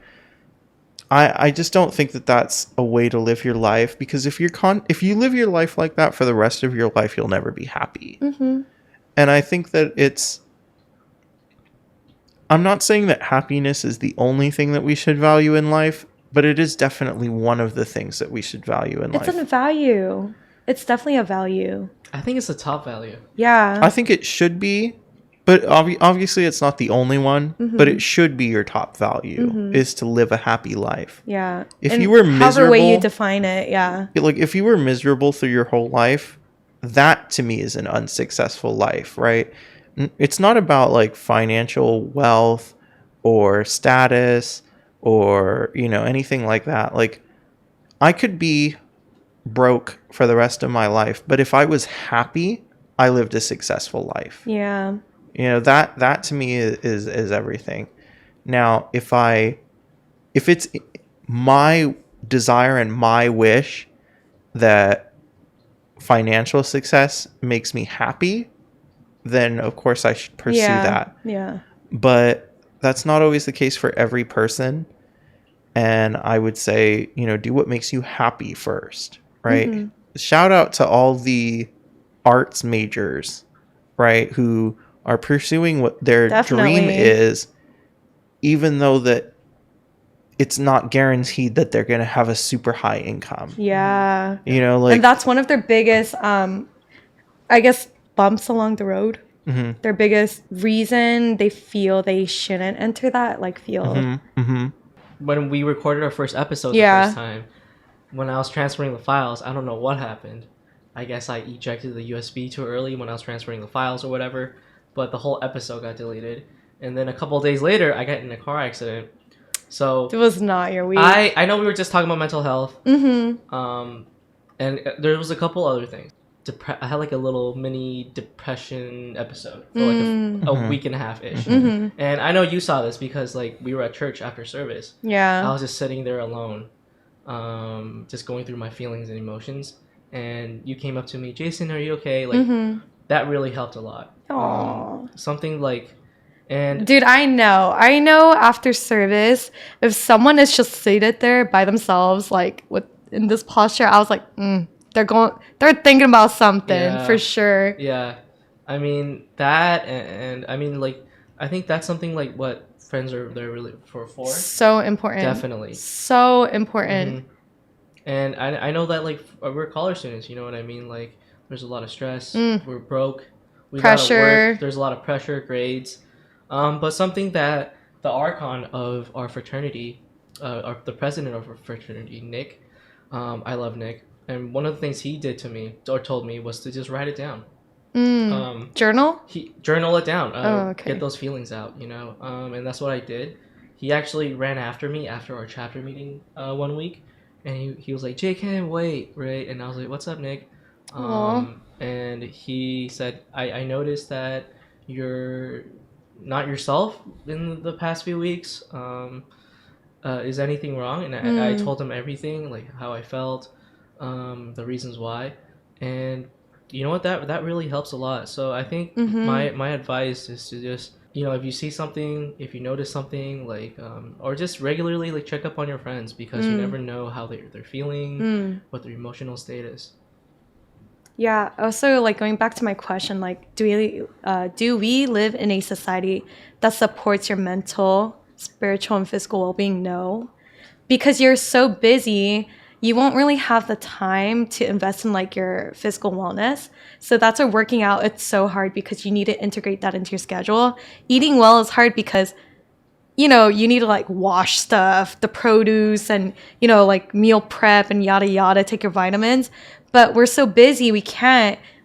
I just don't think that that's a way to live your life, because if you live your life like that for the rest of your life, you'll never be happy. And I think that I'm not saying that happiness is the only thing that we should value in life, but it is definitely one of the things that we should value in It's life. a value. It's definitely a value. I think it's the top value. Yeah. I think it should be, but obviously it's not the only one, but it should be your top value is to live a happy life. Yeah. If And you were however way you miserable- define it, yeah. Like if you were miserable through your whole life, that to me is an unsuccessful life, right? It's not about like financial wealth or status or, you know, anything like that. Like I could be broke for the rest of my life, but if I was happy, I lived a successful life. Yeah. You know, that to me is everything. Now, if it's my desire and my wish that financial success makes me happy, then of course I should pursue that. Yeah. But that's not always the case for every person. And I would say, you know, do what makes you happy first, right? Shout out to all the arts majors, right, who are pursuing what their dream Definitely. is, even though that it's not guaranteed that they're going to have a super high income. Yeah. You know, like And that's one of their biggest, I guess, bumps along the road. Their biggest reason they feel they shouldn't enter that like field. When we recorded our first episode Yeah. the first time, when I was transferring the files, I don't know what happened. I guess I ejected the USB too early when I was transferring the files or whatever, but the whole episode got deleted. And then a couple of days later, I got in a car accident. So It was not your week. I know we were just talking about mental health. Mm-hmm. And there was a couple other things. I had like a little mini depression episode for like a week and a half ish. And I know you saw this because like we were at church after service. I Yeah. was just sitting there alone, just going through my feelings and emotions. And you came up to me, Jason, are you okay? Like that really helped a lot. Aw. Something like And Dude, I know after service, if someone is just seated there by themselves, like with in this posture, I was like, they're thinking about something Yeah. for sure. yeah, I mean that, and I mean like I think that's something like what friends are they're really for. So important. Definitely. So important. Mhm. And I know that like we're college students, you know what I mean? Like there's a lot of stress. We're broke. We gotta Pressure. work. There's a lot of pressure, grades. But something that the archon of our fraternity, the president of our fraternity, Nick, I love Nick, and one of the things he did to me or told me was to just write it down. Journal? He journal it down. Oh, okay. Get those feelings out, you know. And that's what I did. He actually ran after me after our chapter meeting one week, and he was like, "Jay, can't wait, right?" And I was like, "What's up, Nick?" And he said, I noticed that you're not yourself in the past few weeks. Is anything wrong?" And I told him everything, like how I felt, the reasons why, and you know what, that really helps a lot. So I think my advice is to just, you know, if you see something, if you notice something, like or just regularly like check up on your friends, because you never know how they're feeling, what their emotional state is. Yeah. Also, like going back to my question, like, do we live in a society that supports your mental, spiritual, and physical well-being? No, because you're so busy, you won't really have the time to invest in like your physical wellness. So that's why working out, it's so hard, because you need to integrate that into your schedule. Eating well is hard because, you know, you need to like wash stuff, the produce, and, you know, like meal prep and yada yada, take your vitamins. But we're so busy, we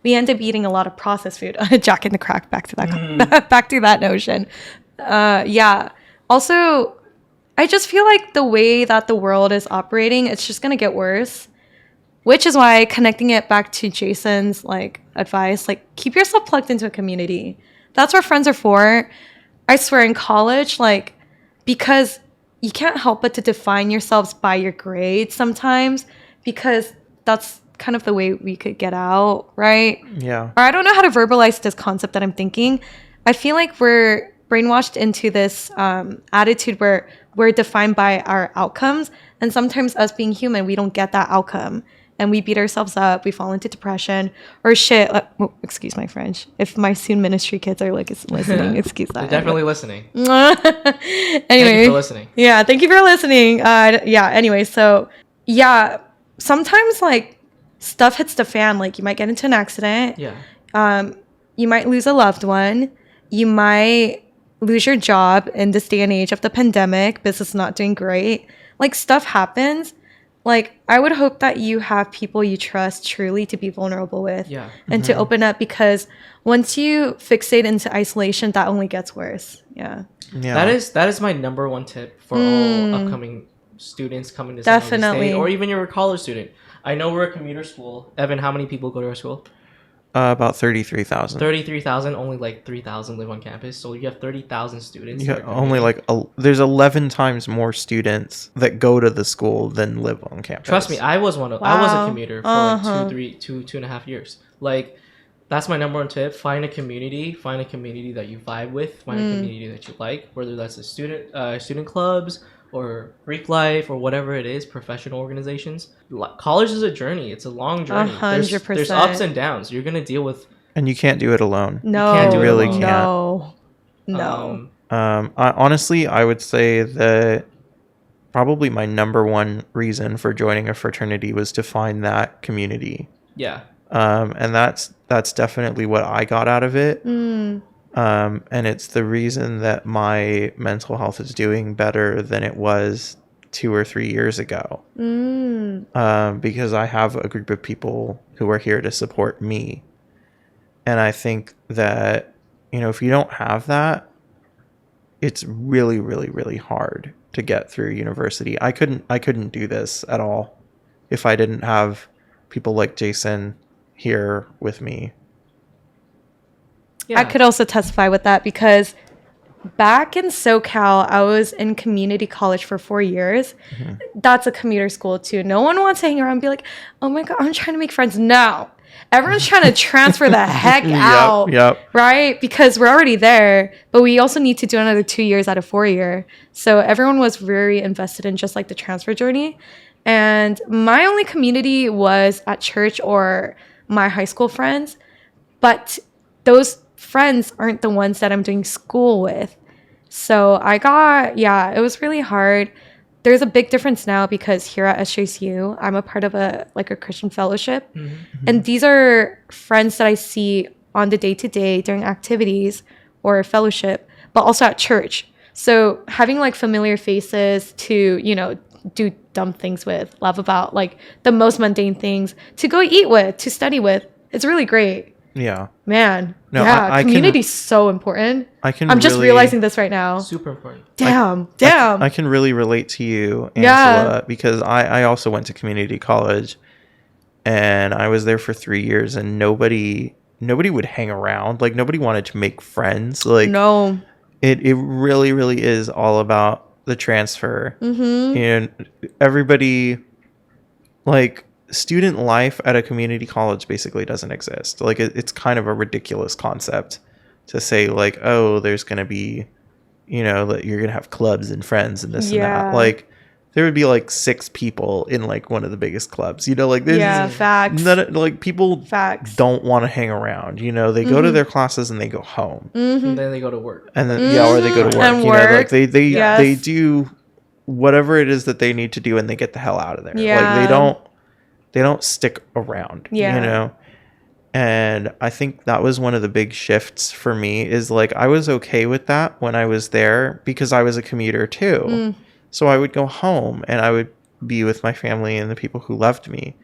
end up eating a lot of processed food. Jack in the Crack, back to that, back to that notion. Yeah. Also, I just feel like the way that the world is operating, it's just going to get worse, which is why connecting it back to Jason's like advice, like keep yourself plugged into a community. That's what friends are for. I swear, in college, like, because you can't help but to define yourselves by your grades sometimes, because that's kind of the way we could get out, right? Yeah. Or I don't know how to verbalize this concept that I'm thinking. I feel like we're brainwashed into this attitude where we're defined by our outcomes, and sometimes us being human, we don't get that outcome, and we beat ourselves up, we fall into depression or shit. Excuse my French, if my soon ministry kids are like listening, excuse that. They're definitely listening. Anyway, thank you for listening. Yeah, thank you for listening. Yeah, anyway, so yeah, sometimes like stuff hits the fan, like you might get into an accident, you might lose a loved one, you might lose your job in this day and age of the pandemic, business not doing great, like stuff happens. Like I would hope that you have people you trust truly to be vulnerable with, and to open up, because once you fixate into isolation, that only gets worse. Yeah. That is my number one tip for all upcoming students coming to San Jose Definitely. State, or even you're a college student. I know we're a commuter school. Evan, how many people go to our school? About 33,000. 33,000. Only like 3,000 live on campus. So you have 30,000 students. Yeah, only like there's 11 times more students that go to the school than live on campus. Trust me, I was one of. I was a commuter for like 2.5 years. Like, that's my number one tip. Find a community that you vibe with. Find a community that you like, whether that's a student clubs or Greek life or whatever it is, professional organizations. College is a journey. It's a long journey. 100%. There's ups and downs. You're gonna deal with. And you can't do it alone. No, can't do it really alone. can't. No. Honestly, I would say that probably my number one reason for joining a fraternity was to find that community. Yeah. And that's definitely what I got out of it. And it's the reason that my mental health is doing better than it was 2 or 3 years ago. Because I have a group of people who are here to support me. And I think that, you know, if you don't have that, it's really, really, really hard to get through university. I couldn't do this at all if I didn't have people like Jason here with me. Yeah. I could also testify with that, because back in SoCal, I was in community college for 4 years. That's a commuter school too. No one wants to hang around and be like, oh my God, I'm trying to make friends. No. Everyone's trying to transfer the heck out, yep. right? Because we're already there, but we also need to do another 2 years out of 4 year. So everyone was very invested in just like the transfer journey. And my only community was at church or my high school friends, but those friends aren't the ones that I'm doing school with. So it was really hard. There's a big difference now because here at SJSU, I'm a part of a Christian fellowship. And these are friends that I see on the day-to-day during activities or fellowship, but also at church. So having like familiar faces to, do dumb things with, laugh about like the most mundane things, to go eat with, to study with, it's really great. Yeah. Man. No, yeah, I community's so important. I'm just really, realizing this right now. Super important. Damn. I can really relate to you, Angela, because I also went to community college and I was there for 3 years and nobody would hang around. Like nobody wanted to make friends. Like No. It really, really is all about the transfer. And everybody, like, student life at a community college basically doesn't exist. Like it's kind of a ridiculous concept to say like, oh, there's going to be, that you're going to have clubs and friends and this and that. Like there would be like 6 people in like one of the biggest clubs, like there's facts. Like people don't want to hang around, they go to their classes and they go home and then they go to work and then or they go to work, and like they do whatever it is that they need to do and they get the hell out of there. Like they don't stick around, And I think that was one of the big shifts for me is like, I was okay with that when I was there because I was a commuter too. So I would go home and I would be with my family and the people who loved me.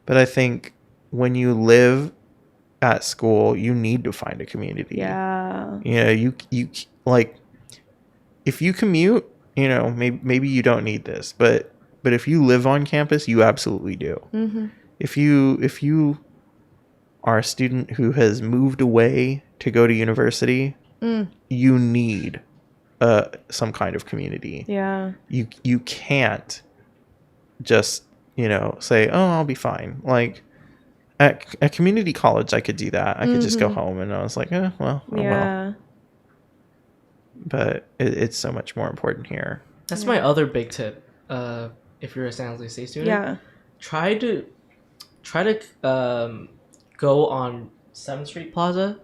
But I think when you live at school, you need to find a community. Yeah. You like, if you commute, maybe you don't need this, but if you live on campus, you absolutely do. If you are a student who has moved away to go to university, you need some kind of community. Yeah. You can't just, say, oh, I'll be fine. Like at community college, I could do that. I could just go home and I was like, well. But it's so much more important here. That's my other big tip. If you're a San Jose State student, try to go on 7th Street Plaza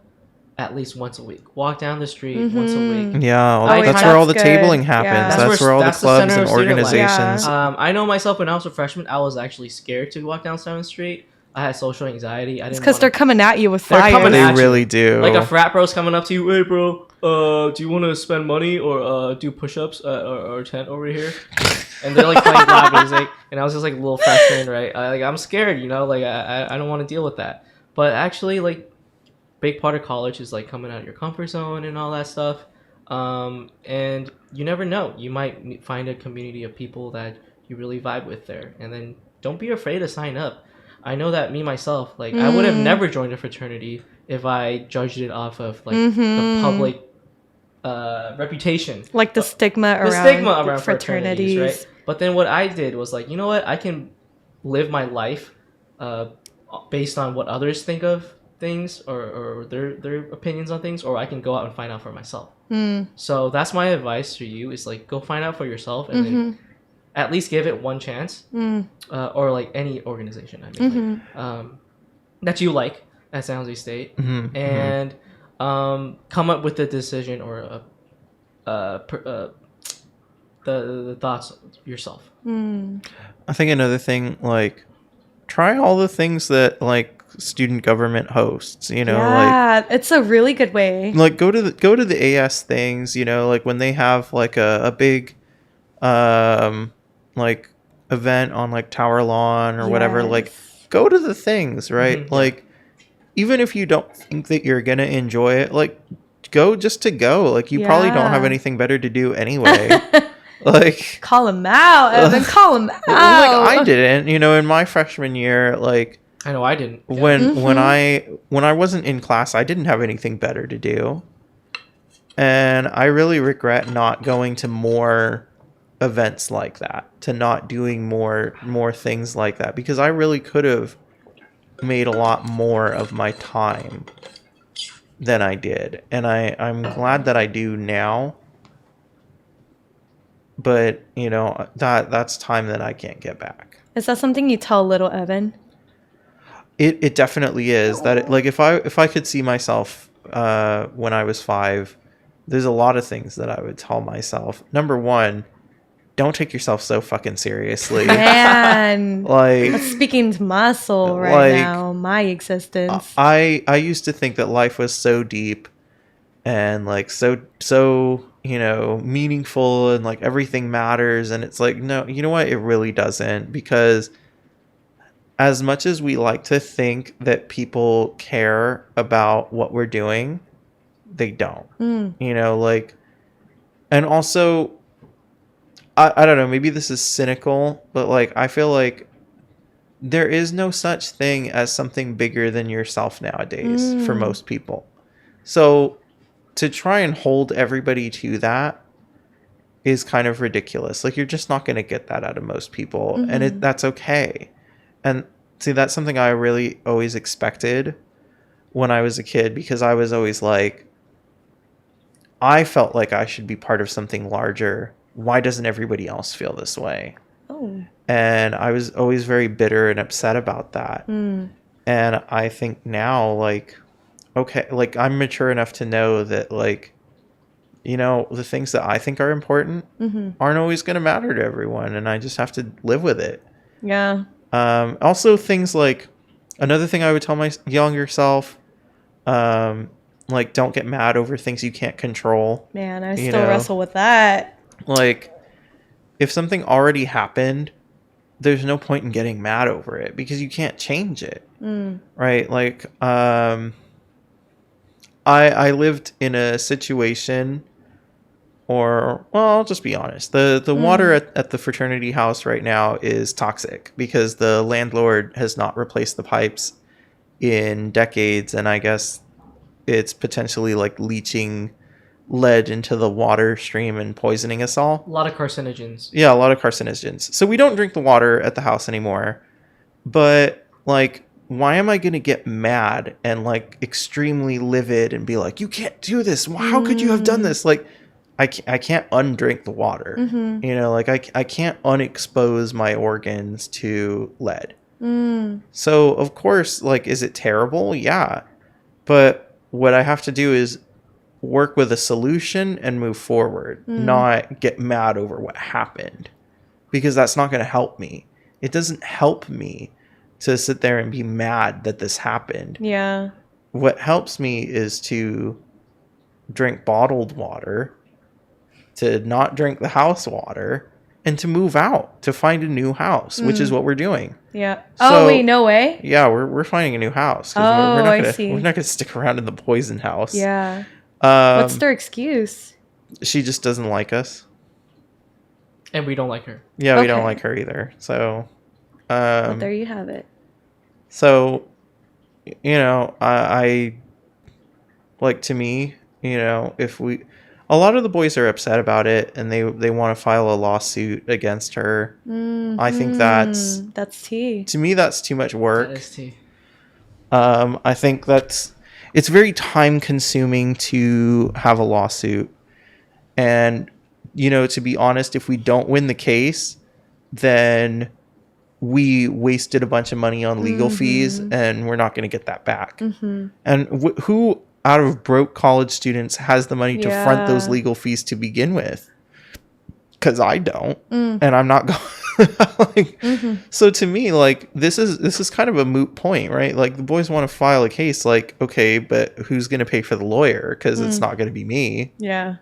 at least once a week. Walk down the street once a week. Yeah, that's where all the tabling happens. That's where all the clubs and organizations. I know myself when I was a freshman, I was actually scared to walk down 7th Street. I had social anxiety. It's because they're coming at you with fire. They really do. Like a frat bro's coming up to you, hey bro, do you want to spend money or do push-ups at our tent over here? And they're like playing loud music, and I was just like a little freshman, right? I'm scared, like I don't want to deal with that. But actually, like, big part of college is like coming out of your comfort zone and all that stuff. And you never know, you might find a community of people that you really vibe with there, and then don't be afraid to sign up. I know that me myself, like I would have never joined a fraternity if I judged it off of like the public reputation, like the stigma around fraternities, right? But then what I did was like, you know what, I can live my life based on what others think of things or their opinions on things, or I can go out and find out for myself. So that's my advice to you, is like go find out for yourself and then at least give it one chance, or like any organization that you like at San Jose State, and come up with a decision or the thoughts yourself. I think another thing, like, try all the things that like student government hosts. Like it's a really good way. Like go to the AS things. Like when they have like a big like event on like Tower Lawn or whatever, like go to the things, right? Like even if you don't think that you're gonna enjoy it, like go just to go. Like you probably don't have anything better to do anyway. Like call him out, Evan. Call him out. Like I didn't, in my freshman year, like I know I didn't. When I wasn't in class, I didn't have anything better to do, and I really regret not going to more events like that, to not doing more things like that, because I really could have made a lot more of my time than I did. And I'm glad that I do now. But, that's time that I can't get back. Is that something you tell little Evan? It definitely is. That like if I could see myself when I was 5, there's a lot of things that I would tell myself. Number one, don't take yourself so fucking seriously. Man, Like, that's speaking to my soul right like, now, my existence. I used to think that life was so deep and like so meaningful, and like everything matters, and it's like, no, you know what, it really doesn't. Because as much as we like to think that people care about what we're doing, they don't. Like, and also, I don't know, maybe this is cynical, but like I feel like there is no such thing as something bigger than yourself nowadays for most people. So to try and hold everybody to that is kind of ridiculous. Like, you're just not going to get that out of most people, and that's okay. And see, that's something I really always expected when I was a kid, because I was always like, I felt like I should be part of something larger. Why doesn't everybody else feel this way? Oh. And I was always very bitter and upset about that. And I think now, like, okay, like, I'm mature enough to know that, like, the things that I think are important aren't always going to matter to everyone, and I just have to live with it. Yeah. Also, things like, another thing I would tell my younger self, like, don't get mad over things you can't control. Man, I still wrestle with that. Like, if something already happened, there's no point in getting mad over it because you can't change it. Right? Like, I lived in a situation, or, well, I'll just be honest. The water at the fraternity house right now is toxic because the landlord has not replaced the pipes in decades, and I guess it's potentially like leaching lead into the water stream and poisoning us all. A lot of carcinogens. Yeah, a lot of carcinogens. So we don't drink the water at the house anymore. But, like, why am I going to get mad and, like, extremely livid and be like, you can't do this? How could you have done this? Like, I can't undrink the water. Like, I can't unexpose my organs to lead. So, of course, like, is it terrible? Yeah. But what I have to do is work with a solution and move forward, not get mad over what happened, because that's not going to help me. It doesn't help me to sit there and be mad that this happened. Yeah. What helps me is to drink bottled water, to not drink the house water, and to move out, to find a new house, which is what we're doing. Yeah. So, oh, wait, no way? Yeah, we're finding a new house. I see. We're not gonna stick around in the poison house. Yeah. What's their excuse? She just doesn't like us. And we don't like her. Yeah, we don't Okay. like her either. So, Well, there you have it. so, I like, to me, if a lot of the boys are upset about it and they want to file a lawsuit against her. I think that's tea. To me, that's too much work. That is tea. I think it's very time consuming to have a lawsuit. And, to be honest, if we don't win the case, then we wasted a bunch of money on legal fees and we're not going to get that back. And who out of broke college students has the money to front those legal fees to begin with? Because I don't, and I'm not going. So to me, like, this is kind of a moot point, right? Like, the boys want to file a case, like, okay, but who's going to pay for the lawyer? Because it's not going to be me. Yeah.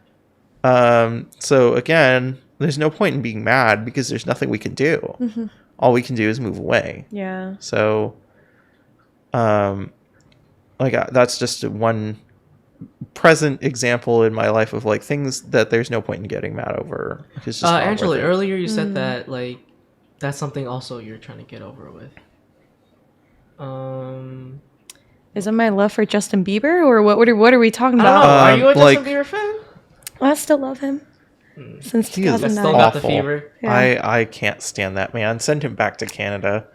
So again, there's no point in being mad because there's nothing we can do. All we can do is move away. Yeah. So, that's just one present example in my life of, like, things that there's no point in getting mad over. It's just not Angela, worth it. earlier you said that, like, that's something also you're trying to get over with. Is it my love for Justin Bieber, or what are we talking I don't know. about? Are you a Justin like- Bieber fan? I still love him. Since He is 2009. Still got the awful. fever. Yeah. I can't stand that man. Send him back to Canada.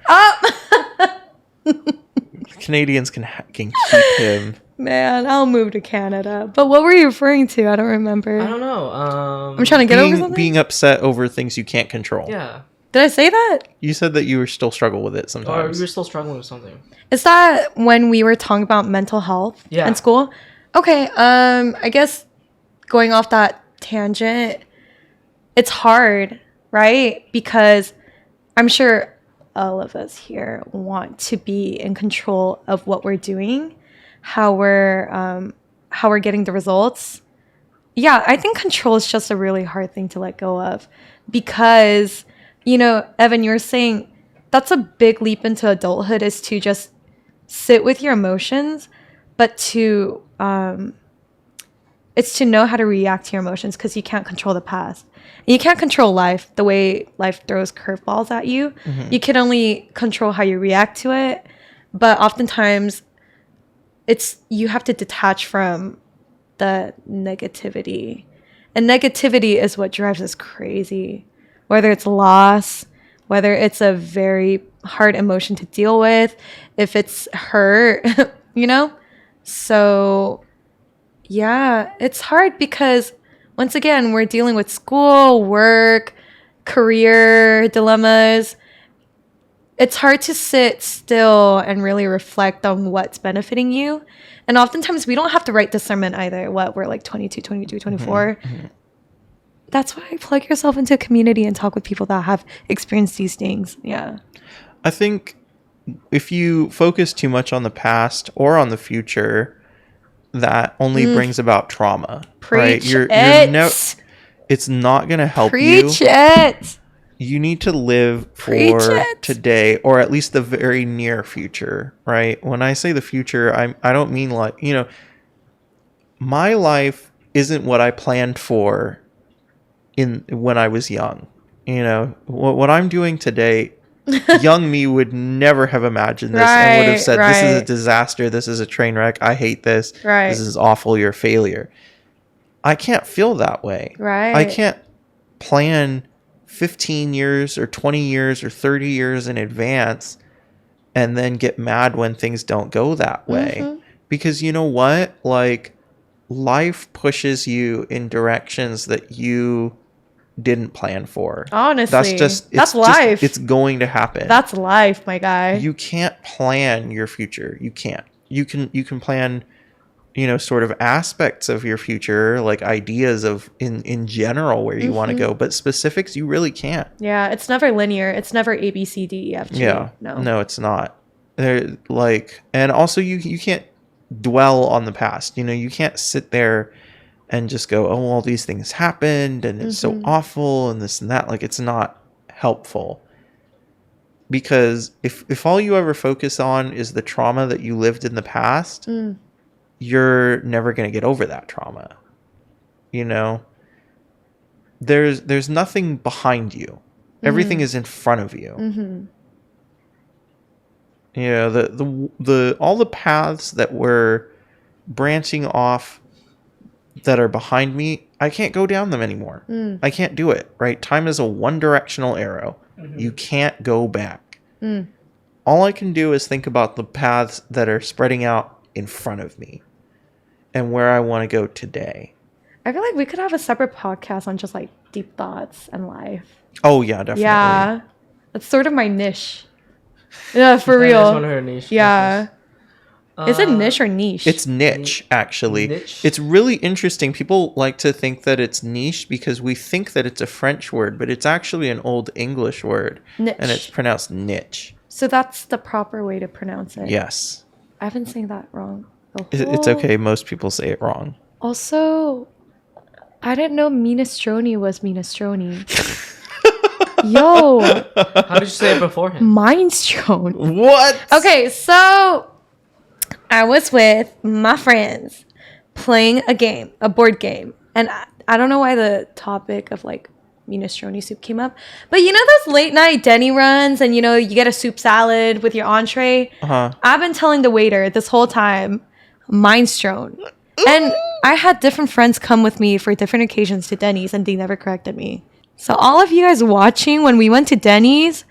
Canadians can keep him. Man, I'll move to Canada. But what were you referring to? I don't remember. I don't know. I'm trying to get over something. Being upset over things you can't control. Yeah. Did I say that? You said that you were still struggle with it Or sometimes. you're still struggling with something. Is that when we were talking about mental health in school? Okay, I guess going off that tangent, it's hard, right? Because I'm sure all of us here want to be in control of what we're doing, how we're getting the results. Yeah, I think control is just a really hard thing to let go of because, you know, Evan, you're saying that's a big leap into adulthood is to just sit with your emotions, but to it's to know how to react to your emotions because you can't control the past. And you can't control life the way life throws curveballs at you. Mm-hmm. You can only control how you react to it, but oftentimes you have to detach from the negativity. And negativity is what drives us crazy. Whether it's loss, whether it's a very hard emotion to deal with, if it's hurt, you know? So, yeah, it's hard because, once again, we're dealing with school, work, career dilemmas. It's hard to sit still and really reflect on what's benefiting you. And oftentimes, we don't have to write discernment either. We're like 22, 23, 24. Mm-hmm. That's why plug yourself into a community and talk with people that have experienced these things. Yeah. I think if you focus too much on the past or on the future, that only brings about trauma. Preach right? it. It's not going to help Preach you. It. You need to live for today, or at least the very near future, right? When I say the future, I don't mean like, you know, my life isn't what I planned for when I was young. You know, what I'm doing today, young me would never have imagined this and would have said, this is a disaster, this is a train wreck, I hate this, this is awful, you're a failure. I can't feel that way. Right. I can't plan 15 years or 20 years or 30 years in advance and then get mad when things don't go that way. Mm-hmm. Because you know what? Like, life pushes you in directions that you didn't plan for. Honestly, that's life. It's going to happen. That's life, my guy. You can't plan your future. You can't. You can plan, you know, sort of aspects of your future, like ideas of in general where you want to go, but specifics you really can't. Yeah, it's never linear. It's never A, B, C, D, E, F, G. Yeah, no, it's not. They're like, and also you can't dwell on the past. You know, you can't sit there and just go, oh, all these things happened and it's so awful and this and that. Like, it's not helpful. Because if all you ever focus on is the trauma that you lived in the past, you're never going to get over that trauma. You know, there's nothing behind you. Everything is in front of you. You know, the all the paths that were branching off that are behind me, I can't go down them anymore. I can't do it, right? Time is a one-directional arrow. You can't go back. All I can do is think about the paths that are spreading out in front of me and where I want to go today. I feel like we could have a separate podcast on just like deep thoughts and life. Oh, yeah, definitely. Yeah. That's sort of my niche. Yeah, for real. That's one of her niche. Yeah. Is it niche or niche? It's niche, actually. Niche? It's really interesting. People like to think that it's niche because we think that it's a French word, but it's actually an old English word. Niche. And it's pronounced niche. So that's the proper way to pronounce it. Yes. I've been saying that wrong. It's okay. Most people say it wrong. Also, I didn't know minestrone was minestrone. Yo. How did you say it beforehand? Minestrone. What? Okay, so I was with my friends playing a board game. And I don't know why the topic of like minestrone soup came up. But you know those late night Denny runs and you know you get a soup salad with your entree? I've been telling the waiter this whole time, minestrone. And I had different friends come with me for different occasions to Denny's and they never corrected me. So all of you guys watching, when we went to Denny's,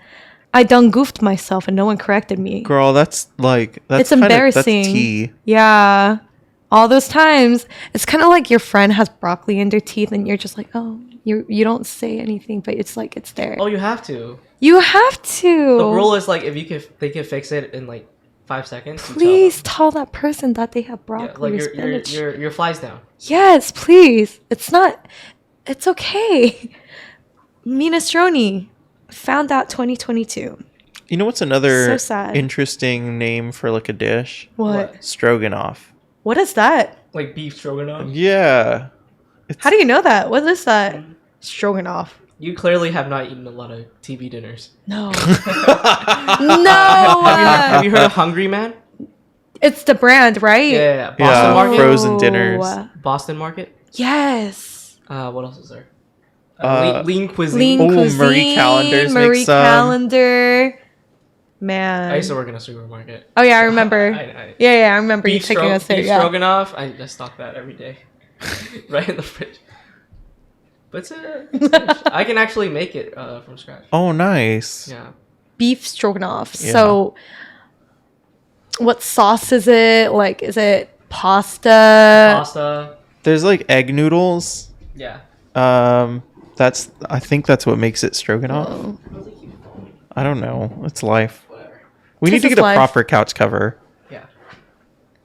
I done goofed myself and no one corrected me. Girl, that's It's embarrassing. That's tea. Yeah. All those times. It's kind of like your friend has broccoli in their teeth and you're just like, oh, you don't say anything, but it's like it's there. Oh, you have to. You have to. The rule is like if they can fix it in like 5 seconds. Please tell that person that they have broccoli or like spinach. your flies down. Yes, please. It's okay. Minestrone. Found out 2022. You know what's another So sad. interesting name for like a dish? What? Stroganoff. What is that? Like beef stroganoff. Yeah. How do you know that? What is that? Stroganoff. You clearly have not eaten a lot of TV dinners. No. Have you heard of Hungry Man? It's the brand, right? Yeah. Boston Yeah, Market. frozen dinners. Boston Market. Yes. What else is there? Lean cuisine. Lean Ooh, cuisine. Marie Callender's Marie makes some. Calendar. Man. I used to work in a supermarket. Oh yeah, I remember. Yeah, I remember you taking us there. Beef Yeah. stroganoff. I stock that every day, right in the fridge. But it's good. I can actually make it from scratch. Oh, nice. Yeah. Beef stroganoff. Yeah. So, what sauce is it? Like, is it pasta? Pasta. There's like egg noodles. Yeah. I think that's what makes it stroganoff. Oh. I don't know. It's life. Whatever. We need This to is get a life. proper couch cover. Yeah.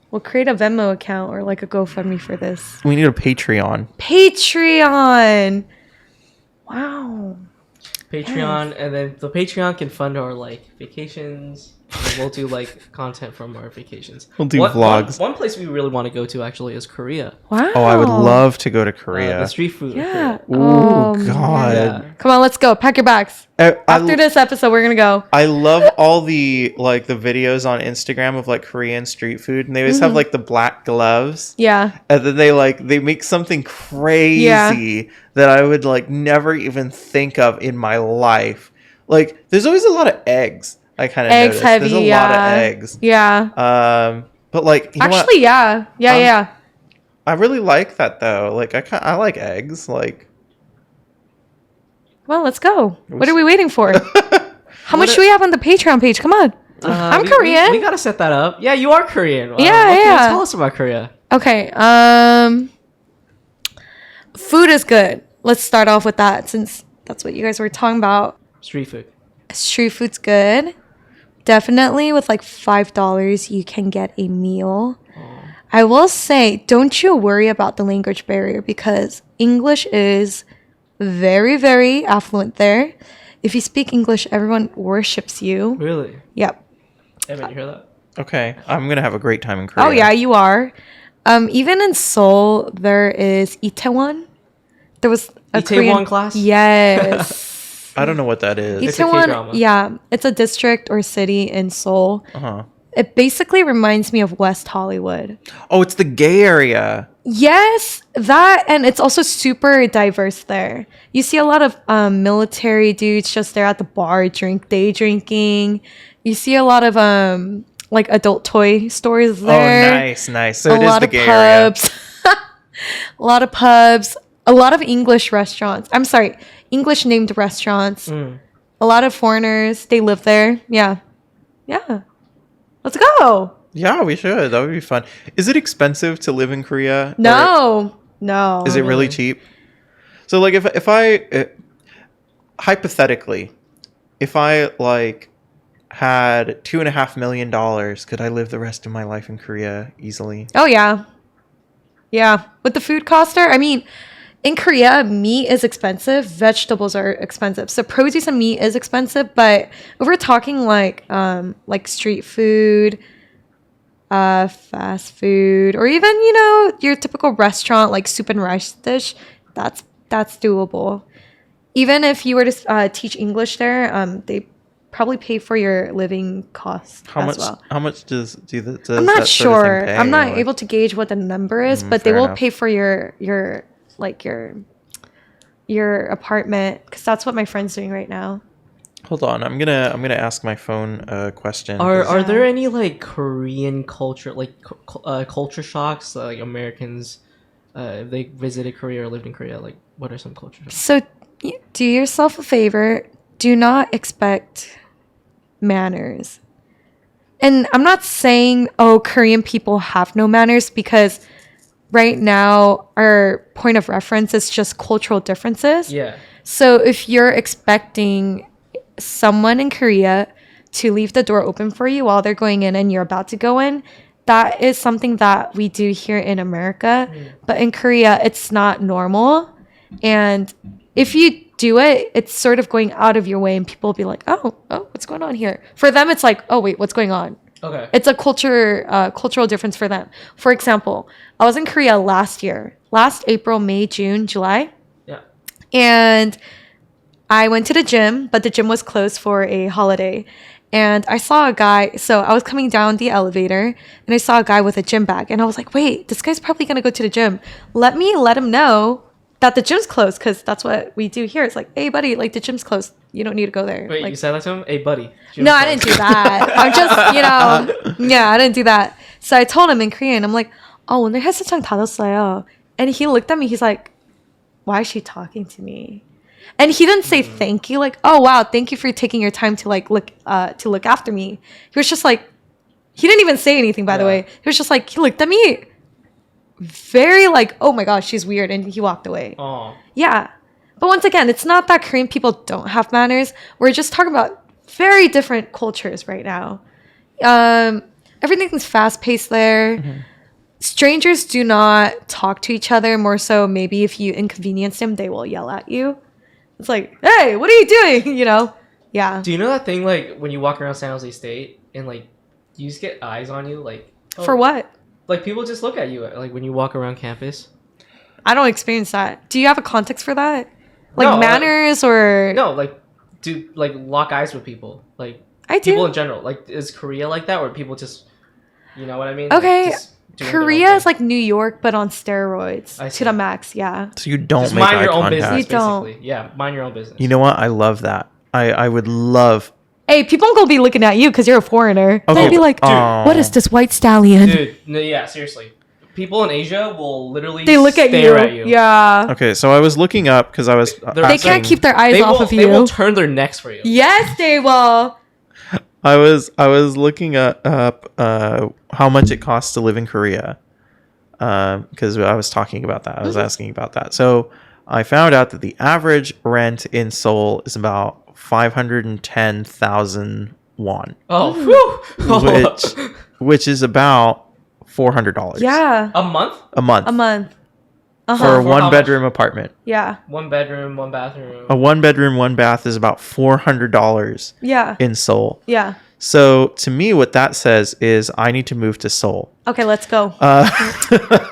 We'll create a Venmo account or like a GoFundMe for this. We need a Patreon. Patreon. Wow. Patreon, and then the Patreon can fund our like vacations. And we'll do like content from our vacations. We'll do vlogs. One place we really want to go to actually is Korea. Wow. Oh, I would love to go to Korea. The street food. of Yeah. Korea. Ooh, man. God. Yeah. Come on, let's go. Pack your bags. After this episode, we're gonna go. I love all the like the videos on Instagram of like Korean street food, and they always have like the black gloves, Yeah. and then they make something crazy that I would like never even think of in my life. Like, there's always a lot of eggs. I kind of Eggs heavy. There's a Yeah. lot of eggs. Yeah. But like, you know what? Actually, yeah. Yeah. I really like that though. Like, I like eggs. Like, Well, let's go. What are we waiting for? How much do we have on the Patreon page? Come on. I'm Korean. We gotta set that up. Yeah, you are Korean. Yeah, What can you yeah. tell us about Korea? Okay. Food is good. Let's start off with that since that's what you guys were talking about. Street food. Street food's good. Definitely with like $5 you can get a meal. I will say, don't you worry about the language barrier because English is very, very affluent there. If you speak English, everyone worships you. Really? Yep. Evan, you hear that? okay, I'm gonna have a great time in Korea. Oh yeah, you are. Even in Seoul, there is Itaewon. There was a Itaewon Korean class? Yes. I don't know what that is. It's a Itaewon, K-drama. yeah, it's a district or city in Seoul. Uh-huh. It basically reminds me of West Hollywood. Oh, it's the gay area. Yes, that, and it's also super diverse there. You see a lot of military dudes just there at the bar, day drinking. You see a lot of like adult toy stores there. Oh, nice. So A it is lot the of gay area. pubs. A lot of pubs. A lot of English restaurants. I'm sorry, English named restaurants. Mm. A lot of foreigners. They live there. Yeah. Let's go. Yeah, we should. That would be fun. Is it expensive to live in Korea? Or No. is it really cheap? So, like, if I hypothetically, if I like had $2.5 million, could I live the rest of my life in Korea easily? Oh yeah. Yeah. With the food cost there, I mean, in Korea, meat is expensive, vegetables are expensive. So produce and meat is expensive, but if we're talking like street food, fast food, or even, your typical restaurant like soup and rice dish, that's doable. Even if you were to teach English there, they probably pay for your living costs as well. How much does I'm not that sort of sure. thing pay? I'm not Like- able to gauge what the number is, but they fair will enough. pay for your apartment because that's what my friend's doing right now. Hold on, I'm gonna ask my phone a question. Are there any like Korean culture, like culture shocks, like Americans, if they visited Korea or lived in Korea? Like, what are some culture shocks? So do yourself a favor. Do not expect manners. And I'm not saying, oh, Korean people have no manners, because right now our point of reference is just cultural differences. Yeah. So if you're expecting someone in Korea to leave the door open for you while they're going in and you're about to go in, that is something that we do here in America. But in Korea, it's not normal. And if you do it, it's sort of going out of your way, and people will be like, oh, what's going on here? For them, it's like, oh, wait, what's going on? Okay. It's a cultural difference for them. For example, I was in Korea last April, May, June, July. Yeah. And I went to the gym, but the gym was closed for a holiday. And I saw a guy, so I was coming down the elevator, and I saw a guy with a gym bag. And I was like, wait, this guy's probably going to go to the gym. Let him know that the gym's closed, because that's what we do here. It's like, hey, buddy, like, the gym's closed. You don't need to go there. Wait, like, you said that to him? Hey, buddy. no, I didn't do that. I'm just, yeah, I didn't do that. So I told him in Korean, I'm like, oh, 오늘 헬스장 닫았어요. And he looked at me, he's like, why is she talking to me? And he didn't say thank you, like, oh wow, thank you for taking your time to like look after me. He was just like, he didn't even say anything, by the way. He was just like, he looked at me very like, oh my gosh, she's weird, and he walked away. Oh. Yeah. But once again, it's not that Korean people don't have manners. We're just talking about very different cultures right now. Everything's fast paced there. Mm-hmm. Strangers do not talk to each other. More so, maybe if you inconvenience them, they will yell at you. It's like, hey, what are you doing? You know? Yeah. Do you know that thing, like, when you walk around San Jose State and, like, you just get eyes on you? Like, oh, For what? Like, people just look at you, like, when you walk around campus. I don't experience that. Do you have a context for that? Like No, manners or? No, like, do, like, lock eyes with people. Like, I do. people in general. Like, is Korea like that, where people just, you know what I mean? Okay. Like, just doing their own Korea is thing? like New York, but on steroids I see. to the max. Yeah. So you don't Just make mind eye your own contact. business, You don't. basically. Yeah, mind your own business. You know what? I love that. I would love. Hey, people aren't gonna be looking at you because you're a foreigner. Okay, They'll be like, dude. "What is this white stallion?" Dude, no, yeah, seriously. People in Asia will literally They look at stare you. at you. Yeah. Okay, so I was looking up because I was. They They can't keep their eyes They off will, of they will you. turn their necks for you. Yes, they will. I was looking up how much it costs to live in Korea, because I was talking about that. I was asking about that. So I found out that the average rent in Seoul is about 510,000 won, Oh, whew. which is about $400. Yeah. A month? a month A month. for a For how one much? bedroom apartment. Yeah. One bedroom, one bathroom. A one bedroom, one bath is about $400 Yeah. in Seoul. Yeah. So to me, what that says is I need to move to Seoul. Okay, let's go. Uh,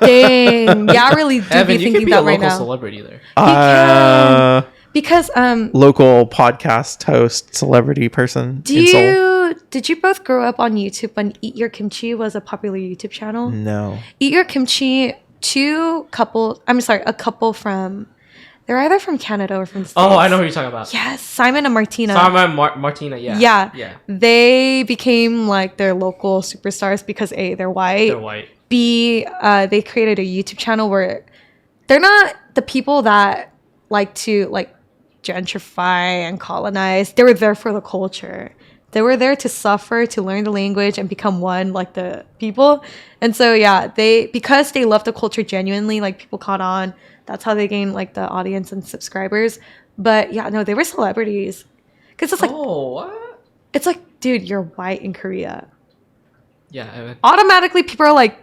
Dang. Yeah, I really do Evan, be you could thinking be a that right local now. celebrity there. uh, Because local podcast host, celebrity person in Seoul. did you both grow up on YouTube when Eat Your Kimchi was a popular YouTube channel? No. Eat Your Kimchi, a couple from, they're either from Canada or from the States. Oh, I know who you're talking about. Yes, Simon and Martina. Sorry, Martina, yeah. Yeah. Yeah. They became like their local superstars because A, they're white. They're white. B, they created a YouTube channel where they're not the people that like to like gentrify and colonize. They were there for the culture. They were there to suffer, to learn the language and become one like the people. And so yeah, because they love the culture genuinely, like people caught on. That's how they gained like the audience and subscribers. But yeah, no, they were celebrities. Cause it's like Oh, what? it's like, dude, you're white in Korea. Yeah, Evan. Automatically people are like,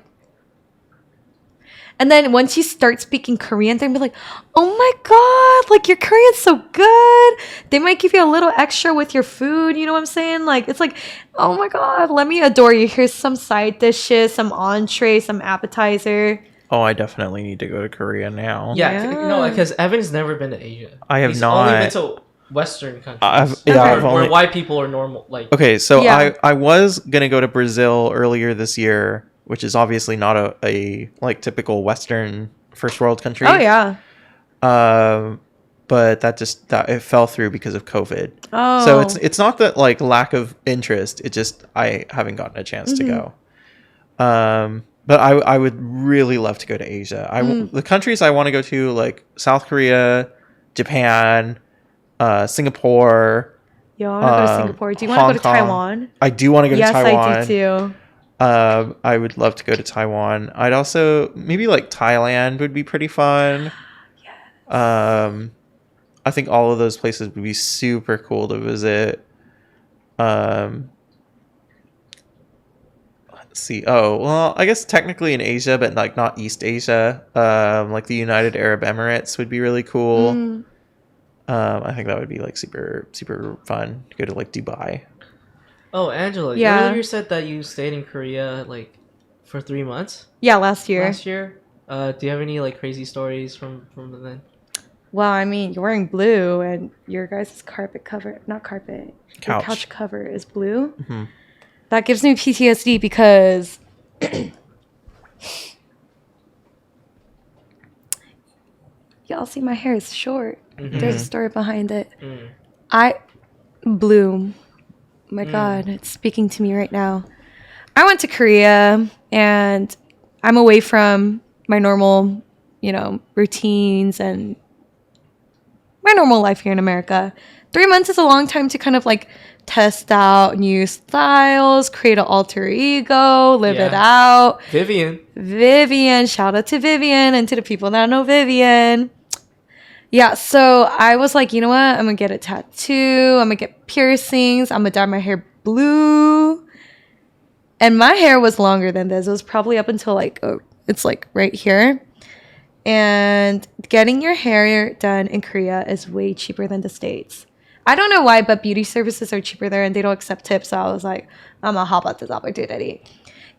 and then once you start speaking Korean, they'll be like, oh my God, like your Korean's so good. They might give you a little extra with your food. You know what I'm saying? Like, it's like, oh my God, let me adore you. Here's some side dishes, some entree, some appetizer. Oh, I definitely need to go to Korea now. Yeah, Yeah. no, because Evan's never been to Asia. I have He's not. only been to Western countries. I've where only. white people are normal. Like, Okay, so Yeah. I was gonna go to Brazil earlier this year, which is obviously not a like typical Western first world country. Oh, yeah. But that it fell through because of COVID. Oh. So it's not that like lack of interest. It just I haven't gotten a chance to go. But I would really love to go to Asia. The countries I want to go to, like South Korea, Japan, Singapore, You want to go to Singapore? Do you want to go to Taiwan? I do want to go to Taiwan. Yes, I do too. I would love to go to Taiwan. I'd also maybe like Thailand would be pretty fun. Yes. I think all of those places would be super cool to visit. Let's see. Oh, well, I guess technically in Asia, but like not East Asia. Like the United Arab Emirates would be really cool. I think that would be like super, super fun to go to like Dubai. Oh, Angela, you earlier said that you stayed in Korea like for 3 months. Yeah, last year. Do you have any like crazy stories from then? Well, I mean, you're wearing blue, and your guys' carpet cover, not carpet, your couch cover is blue. Mm-hmm. That gives me PTSD because y'all see my hair is short. Mm-hmm. There's a story behind it. Blue. Oh my God, it's speaking to me right now. I went to Korea, and I'm away from my normal, routines and my normal life here in America. 3 months is a long time to kind of like test out new styles, create an alter ego, live it out. Vivian, shout out to Vivian and to the people that know Vivian. Yeah, so I was like, you know what? I'm going to get a tattoo. I'm going to get piercings. I'm going to dye my hair blue. And my hair was longer than this. It was probably up until it's like right here. And getting your hair done in Korea is way cheaper than the States. I don't know why, but beauty services are cheaper there and they don't accept tips. So I was like, I'm going to hop at this opportunity.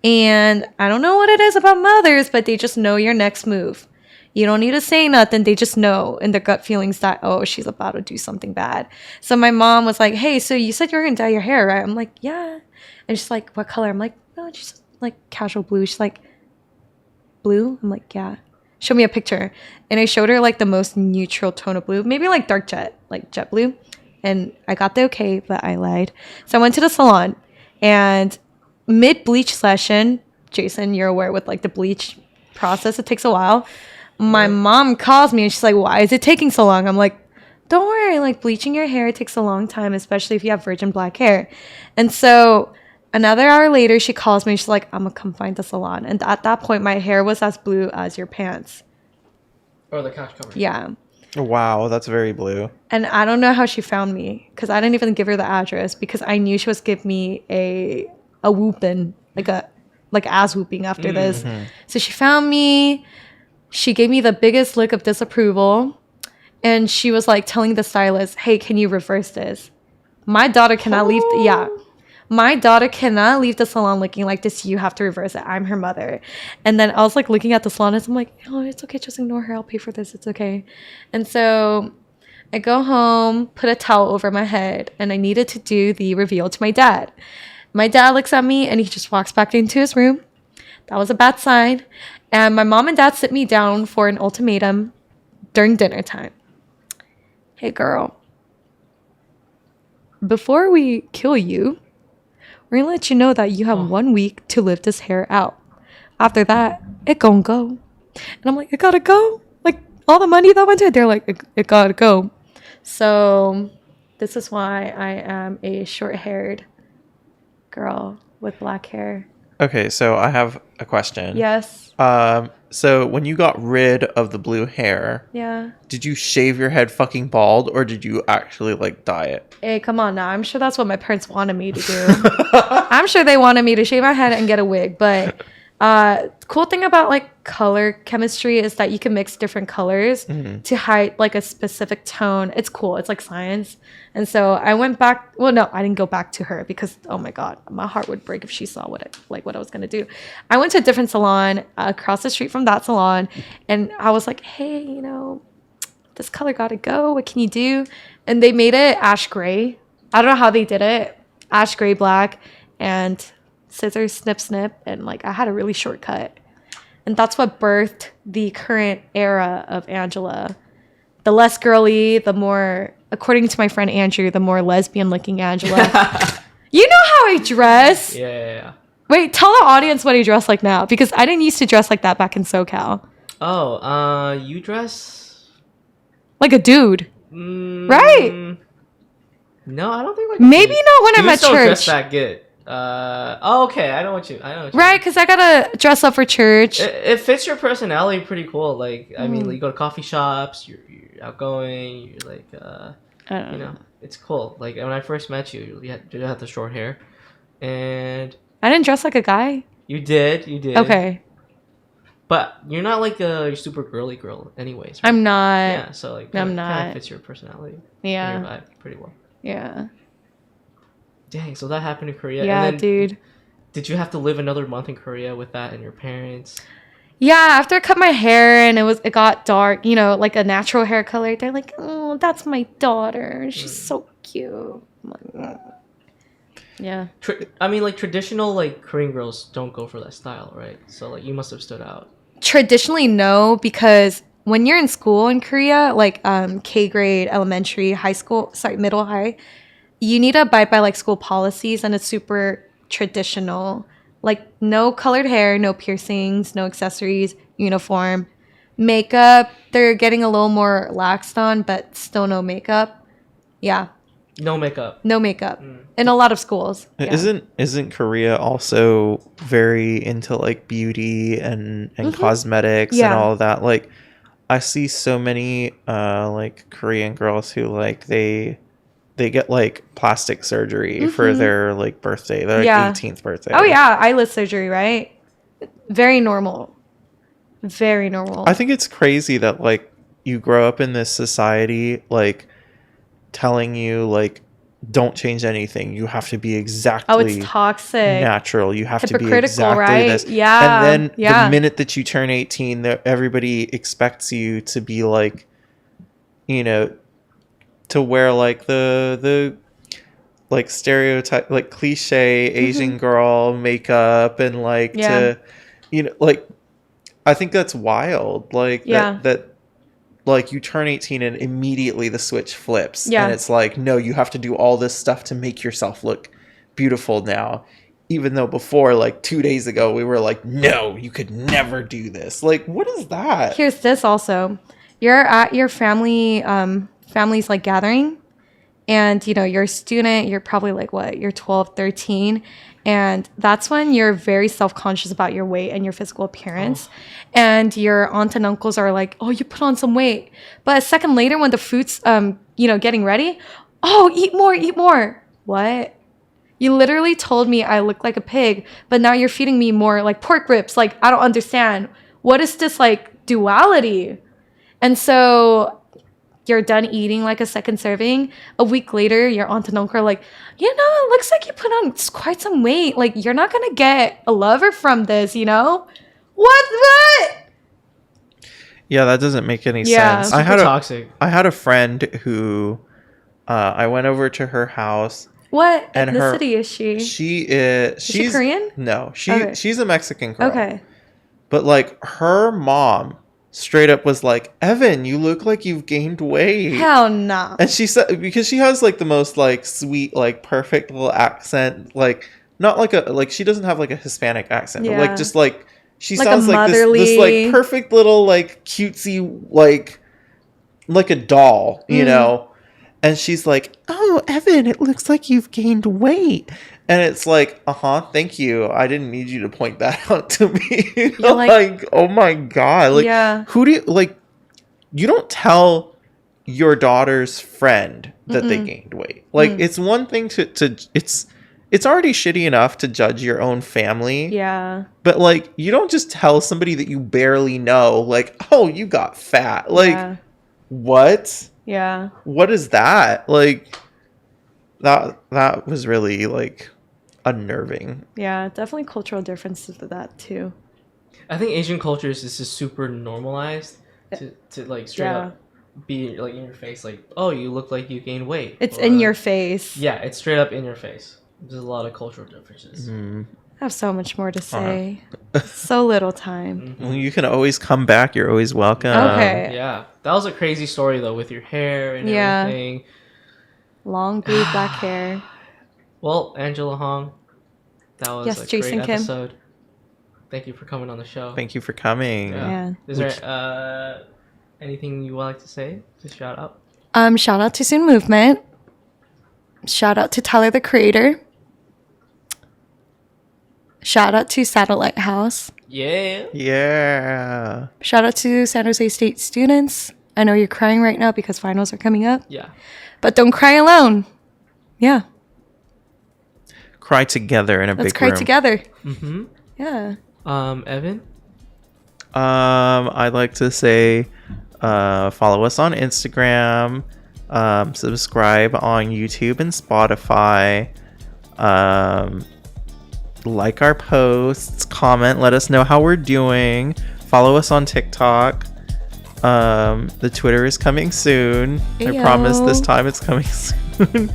And I don't know what it is about mothers, but they just know your next move. You don't need to say nothing. They just know in their gut feelings that, oh, she's about to do something bad. So my mom was like, hey, so you said you were going to dye your hair, right? I'm like, yeah. And she's like, what color? I'm like, no, it's just like casual blue. She's like, blue? I'm like, yeah. Show me a picture. And I showed her like the most neutral tone of blue, maybe like dark jet, like jet blue. And I got the okay, but I lied. So I went to the salon and mid-bleach session, Jason, you're aware with like the bleach process, it takes a while. My mom calls me and she's like, why is it taking so long? I'm like, don't worry, like bleaching your hair takes a long time, especially if you have virgin black hair. And so another hour later, she calls me and she's like, I'm gonna come find the salon. And at that point, my hair was as blue as your pants. Or the couch cover. Yeah. Wow, that's very blue. And I don't know how she found me because I didn't even give her the address because I knew she was giving me a whooping, like ass whooping after this. So she found me. She gave me the biggest look of disapproval. And she was like telling the stylist, hey, can you reverse this? My daughter cannot leave. My daughter cannot leave the salon looking like this. You have to reverse it. I'm her mother. And then I was like looking at the salon and I'm like, oh, it's okay. Just ignore her. I'll pay for this. It's okay. And so I go home, put a towel over my head, and I needed to do the reveal to my dad. My dad looks at me and he just walks back into his room. That was a bad sign. And my mom and dad sit me down for an ultimatum during dinner time. Hey, girl, before we kill you, we're gonna let you know that you have 1 week to live this hair out. After that, it gonna go. And I'm like, it gotta go? Like, all the money that went to it? They're like, it gotta go. So this is why I am a short-haired girl with black hair. Okay, so I have a question. Yes. So when you got rid of the blue hair, did you shave your head fucking bald or did you actually like dye it? Hey, come on now. I'm sure that's what my parents wanted me to do. I'm sure they wanted me to shave my head and get a wig, but cool thing about like color chemistry is that you can mix different colors to hide like a specific tone. It's cool. It's like science. And so I went back. Well, no, I didn't go back to her because, oh my God, my heart would break if she saw what I was going to do. I went to a different salon across the street from that salon. And I was like, hey, this color got to go. What can you do? And they made it ash gray. I don't know how they did it. Ash gray, black, and scissors, snip, snip. And like I had a really short cut. And that's what birthed the current era of Angela. The less girly, the more, according to my friend Andrew, the more lesbian-looking Angela. You know how I dress? Yeah. Wait, tell the audience what I dress like now, because I didn't used to dress like that back in SoCal. Oh, you dress like a dude, right? No, I don't think like Maybe not when I'm you at still dress church. that good. Okay, I know what you Right, mean. because I gotta dress up for church. It fits your personality pretty cool. Like, I mean, Mm. you go to coffee shops, you're outgoing, you're like, I don't you know. know, it's cool. Like when I first met you, you had the short hair, and I didn't dress like a guy. you did. Okay. But you're not like a super girly girl, anyways. Right? I'm not. Yeah, so like I'm kind of not. fits your personality, and Yeah. your vibe pretty well. Yeah. Dang, so that happened in Korea, Yeah, and then dude. did you have to live another month in Korea with that and your parents? Yeah, after I cut my hair and it got dark, you know, like a natural hair color, they're like, "Oh, that's my daughter. She's so cute." I'm like, "Mm." Yeah. I mean, like traditional like Korean girls don't go for that style, right? So like you must have stood out. Traditionally, no, because when you're in school in Korea, like K grade, elementary, high school, sorry, middle high, you need to abide by like school policies, and it's super traditional. Like no colored hair, no piercings, no accessories, uniform, makeup. They're getting a little more laxed on, but still no makeup. Yeah, No makeup. no makeup in a lot of schools. Yeah. Isn't Korea also very into like beauty and cosmetics and Yeah. all of that? Like I see so many like Korean girls who like they get like plastic surgery for their like birthday, their like, Yeah. 18th birthday. Oh yeah, eyelid surgery, right? Very normal. Very normal. I think it's crazy that like you grow up in this society like telling you like don't change anything. You have to be exactly Oh, it's toxic. natural. You have to be Hypocritical, exactly right? this. Yeah, And then yeah. the minute that you turn 18, everybody expects you to be like, you know, to wear like the like stereotype, like cliche Asian girl makeup and like Mm-hmm. Yeah. to, you know, like I think that's wild. Like Yeah. that like you turn 18 and immediately the switch flips. Yeah. And it's like, no, you have to do all this stuff to make yourself look beautiful now. Even though before, like 2 days ago, we were like, no, you could never do this. Like, what is that? Here's this also. You're at your family's like gathering, and you know, you're a student, you're probably like what, you're 12, 13, and that's when you're very self-conscious about your weight and your physical appearance. And your aunt and uncles are like, "Oh, you put on some weight." But a second later when the food's you know, getting ready, "Oh, eat more, eat more." What? You literally told me I look like a pig, but now you're feeding me more like pork ribs. Like, I don't understand. What is this like duality? And so you're done eating like a second serving. A week later, your aunt and uncle are like, "You know, it looks like you put on quite some weight. Like, you're not going to get a lover from this, you know?" What? Yeah, that doesn't make any Yeah. sense. Super toxic. I had a friend who I went over to her house. What And her- ethnicity is she? She's Korean? No, Okay. she's a Mexican girl. Okay. But like her mom straight up was like, "Evan, you look like you've gained weight." Hell no. And she said, because she has like the most like sweet, like perfect little accent, like not like a, like she doesn't have like a Hispanic accent, but Yeah. like just like she Like a sounds like this motherly- like perfect little like cutesy like a doll, you know. And she's like, "Oh, Evan, it looks like you've gained weight." And it's like, thank you. I didn't need you to point that out to me. You're like- like, oh my God. Like, Yeah. who do you, like, you don't tell your daughter's friend that they gained weight. Like, it's one thing to it's already shitty enough to judge your own family. Yeah. But, like, you don't just tell somebody that you barely know, like, "Oh, you got fat." Like, Yeah. what? Yeah. What is that? Like, that was really like unnerving. Yeah. Definitely cultural differences with that too. I think Asian cultures is just super normalized to like straight Yeah. up be like in your face, like, "Oh, you look like you gained weight." It's Or- in your face. Yeah, it's straight up in your face. There's a lot of cultural differences. I have so much more to say. So little time. Well, you can always come back. You're always welcome. Okay. Yeah, that was a crazy story though with your hair and Yeah. everything. Long blue black hair. Well, Angela Hong, that was Yes, a Jason great Kim. episode. Thank you for coming on the show. Thank you for coming. Yeah. Is there anything you would like to say? Just shout out. Shout out to Soon Movement. Shout out to Tyler the Creator. Shout out to Satellite House. Yeah. Yeah. Shout out to San Jose State students. I know you're crying right now because finals are coming up, Yeah. but don't cry alone. Yeah, Cry together in a let's big cry room. together. Mm-hmm. Yeah. Evan? I'd like to say follow us on Instagram, subscribe on YouTube and Spotify, like our posts, comment, let us know how we're doing, follow us on TikTok. The Twitter is coming soon. I Ayo. promise this time it's coming soon.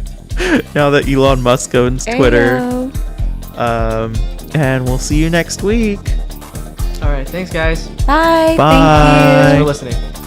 Now that Elon Musk owns Twitter. Ayo. And we'll see you next week. All right. Thanks, guys. Bye. Bye. Thank Thanks you. for listening.